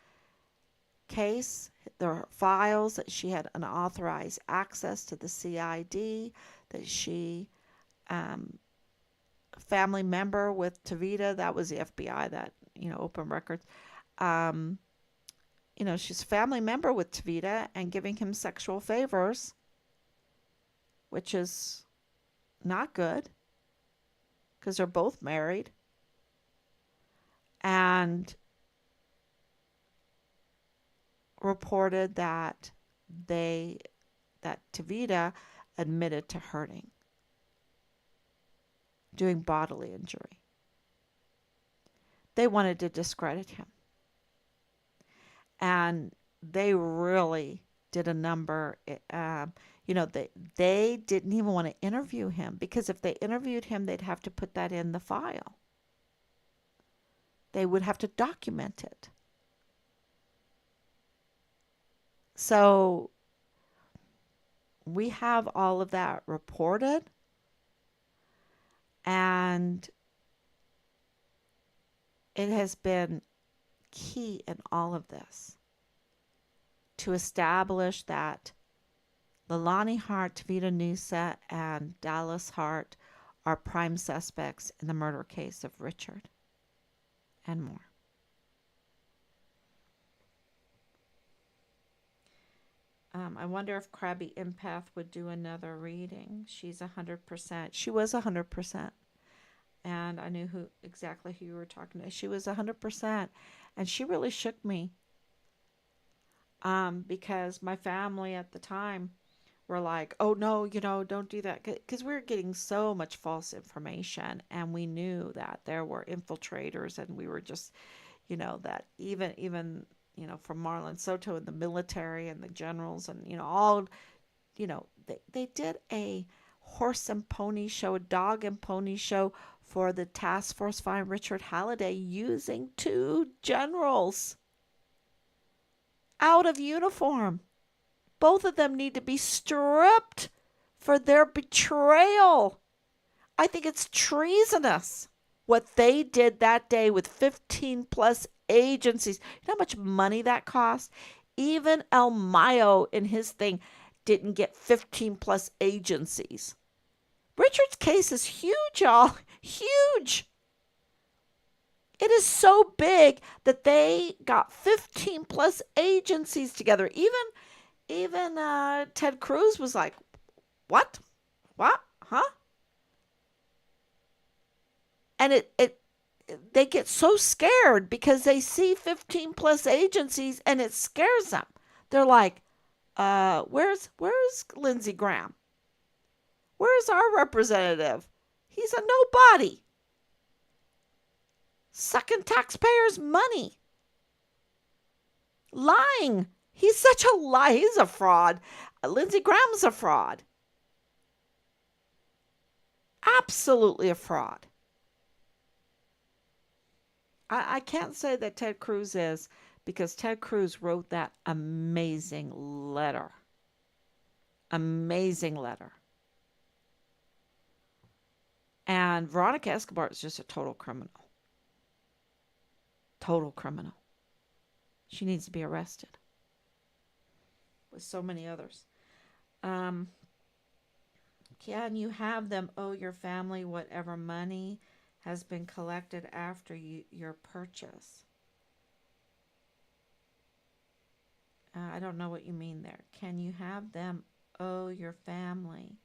case, their files, that she had unauthorized access to the CID, that she, family member with Tavita, that was the FBI that, open records, she's a family member with Tavita and giving him sexual favors, which is not good because they're both married. And reported that Tavita admitted to hurting, doing bodily injury. They wanted to discredit him. And they really did a number. They didn't even want to interview him because if they interviewed him, they'd have to put that in the file. They would have to document it. So we have all of that reported, and it has been key in all of this to establish that Leilani Hart, Tavita Nusa, and Dallas Hart are prime suspects in the murder case of Richard, and more. I wonder if Crabby Empath would do another reading. She's 100%. She was 100%. And I knew exactly who you were talking to. She was 100%. And she really shook me. Because my family at the time were like, oh no, don't do that. Because we were getting so much false information. And we knew that there were infiltrators. And we were just, that even from Marlon Soto and the military and the generals and, all, they did a horse and pony show, a dog and pony show for the task force find Richard Halliday using 2 generals out of uniform. Both of them need to be stripped for their betrayal. I think it's treasonous what they did that day with 15 plus agencies. You know how much money that cost? Even El Mayo in his thing didn't get 15 plus agencies. Richard's case is huge, y'all. Huge. It is so big that they got 15 plus agencies together. Even Ted Cruz was like, what? What? Huh? And they get so scared because they see 15 plus agencies and it scares them. They're like, where's Lindsey Graham? Where's our representative? He's a nobody. sucking taxpayers' money, lying. He's such a lie. He's a fraud. Lindsey Graham's a fraud. Absolutely a fraud. I can't say that Ted Cruz is, because Ted Cruz wrote that amazing letter. Amazing letter. And Veronica Escobar is just a total criminal. Total criminal. She needs to be arrested. With so many others. Can you have them owe your family whatever money has been collected after your purchase? I don't know what you mean there. Can you have them owe your family?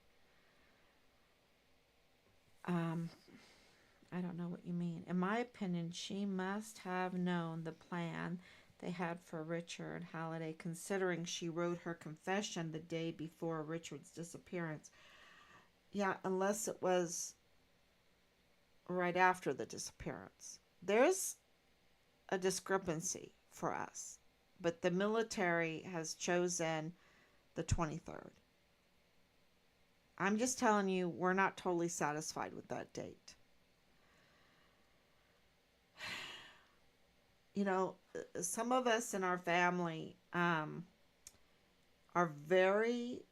I don't know what you mean. In my opinion, she must have known the plan they had for Richard Halliday, considering she wrote her confession the day before Richard's disappearance. Yeah, unless it was right after the disappearance. There's a discrepancy for us, but the military has chosen the 23rd. I'm just telling you, we're not totally satisfied with that date. You know, some of us in our family are very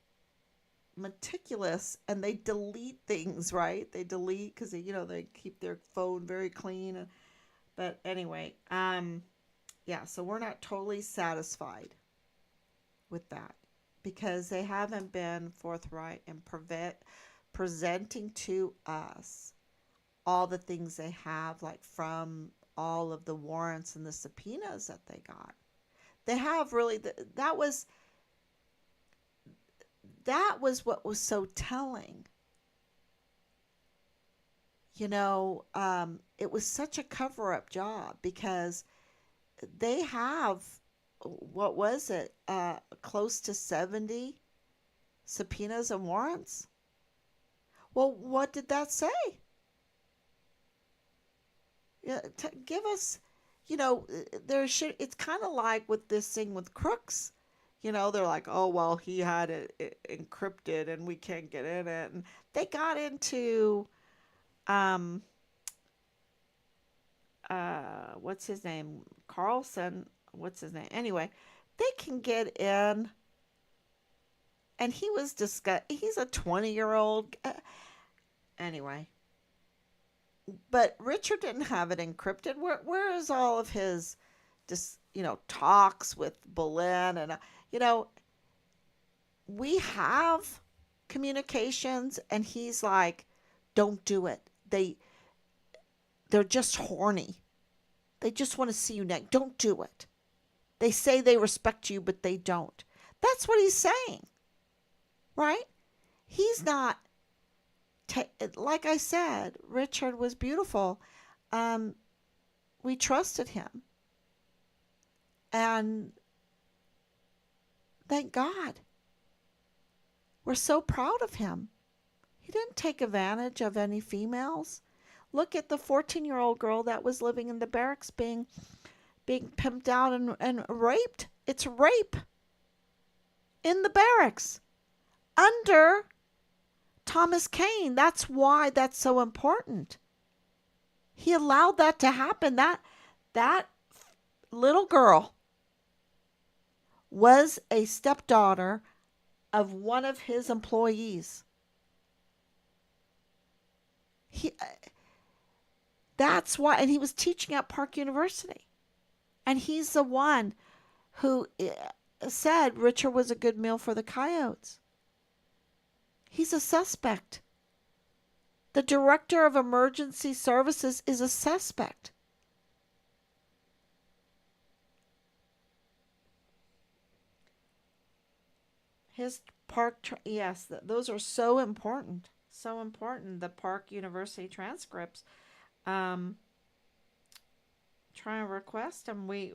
meticulous, and they delete things, right? They delete because they keep their phone very clean. But anyway, yeah, so we're not totally satisfied with that, because they haven't been forthright in presenting to us all the things they have, like from all of the warrants and the subpoenas that they got. They have really, that was what was so telling. It was such a cover-up job, because they have, what was it, close to 70 subpoenas and warrants. Well, what did that say? Yeah, give us, it's kind of like with this thing with crooks. They're like, oh, well, he had it encrypted and we can't get in it. And they got into, what's his name? Carlson. What's his name? Anyway, they can get in. And he was he's a 20-year-old. Anyway. But Richard didn't have it encrypted. Where is all of his, talks with Boleyn? And, we have communications, and he's like, don't do it. They're just horny. They just want to see you next. Don't do it. They say they respect you, but they don't. That's what he's saying. Right? He's not, like I said, Richard was beautiful. We trusted him. And thank God. We're so proud of him. He didn't take advantage of any females. Look at the 14-year-old girl that was living in the barracks being pimped out and raped. It's rape in the barracks under Thomas Kane. That's why that's so important. He allowed that to happen. That little girl was a stepdaughter of one of his employees. That's why, and he was teaching at Park University. And he's the one who said Richard was a good meal for the coyotes. He's a suspect. The director of emergency services is a suspect. His yes, those are so important. So important. The Park University transcripts. Try and request them. We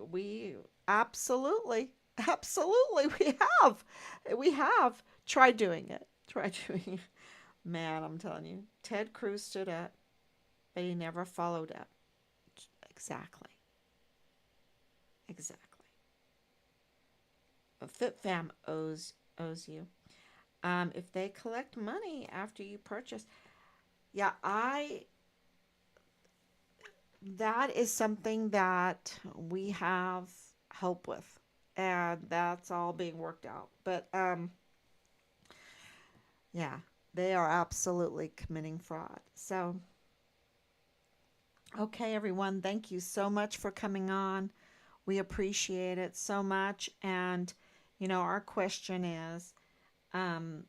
absolutely we have tried doing it. Man, I'm telling you, Ted Cruz stood up, but he never followed up. Exactly. Exactly. A FitFam owes you. If they collect money after you purchase, yeah, I that is something that we have help with, and that's all being worked out. But yeah, they are absolutely committing fraud. So, okay, everyone, thank you so much for coming on. We appreciate it so much. And, our question is um,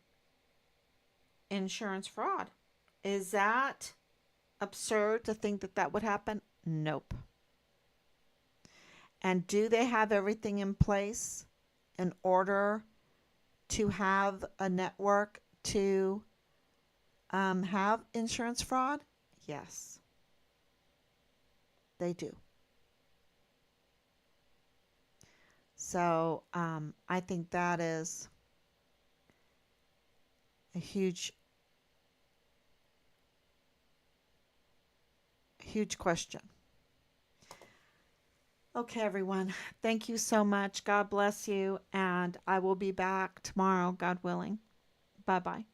insurance fraud. Is that absurd to think that that would happen? Nope. And do they have everything in place in order to have a network to have insurance fraud? Yes, they do. So I think that is a huge, huge question. Okay, everyone. Thank you so much. God bless you. And I will be back tomorrow, God willing. Bye bye.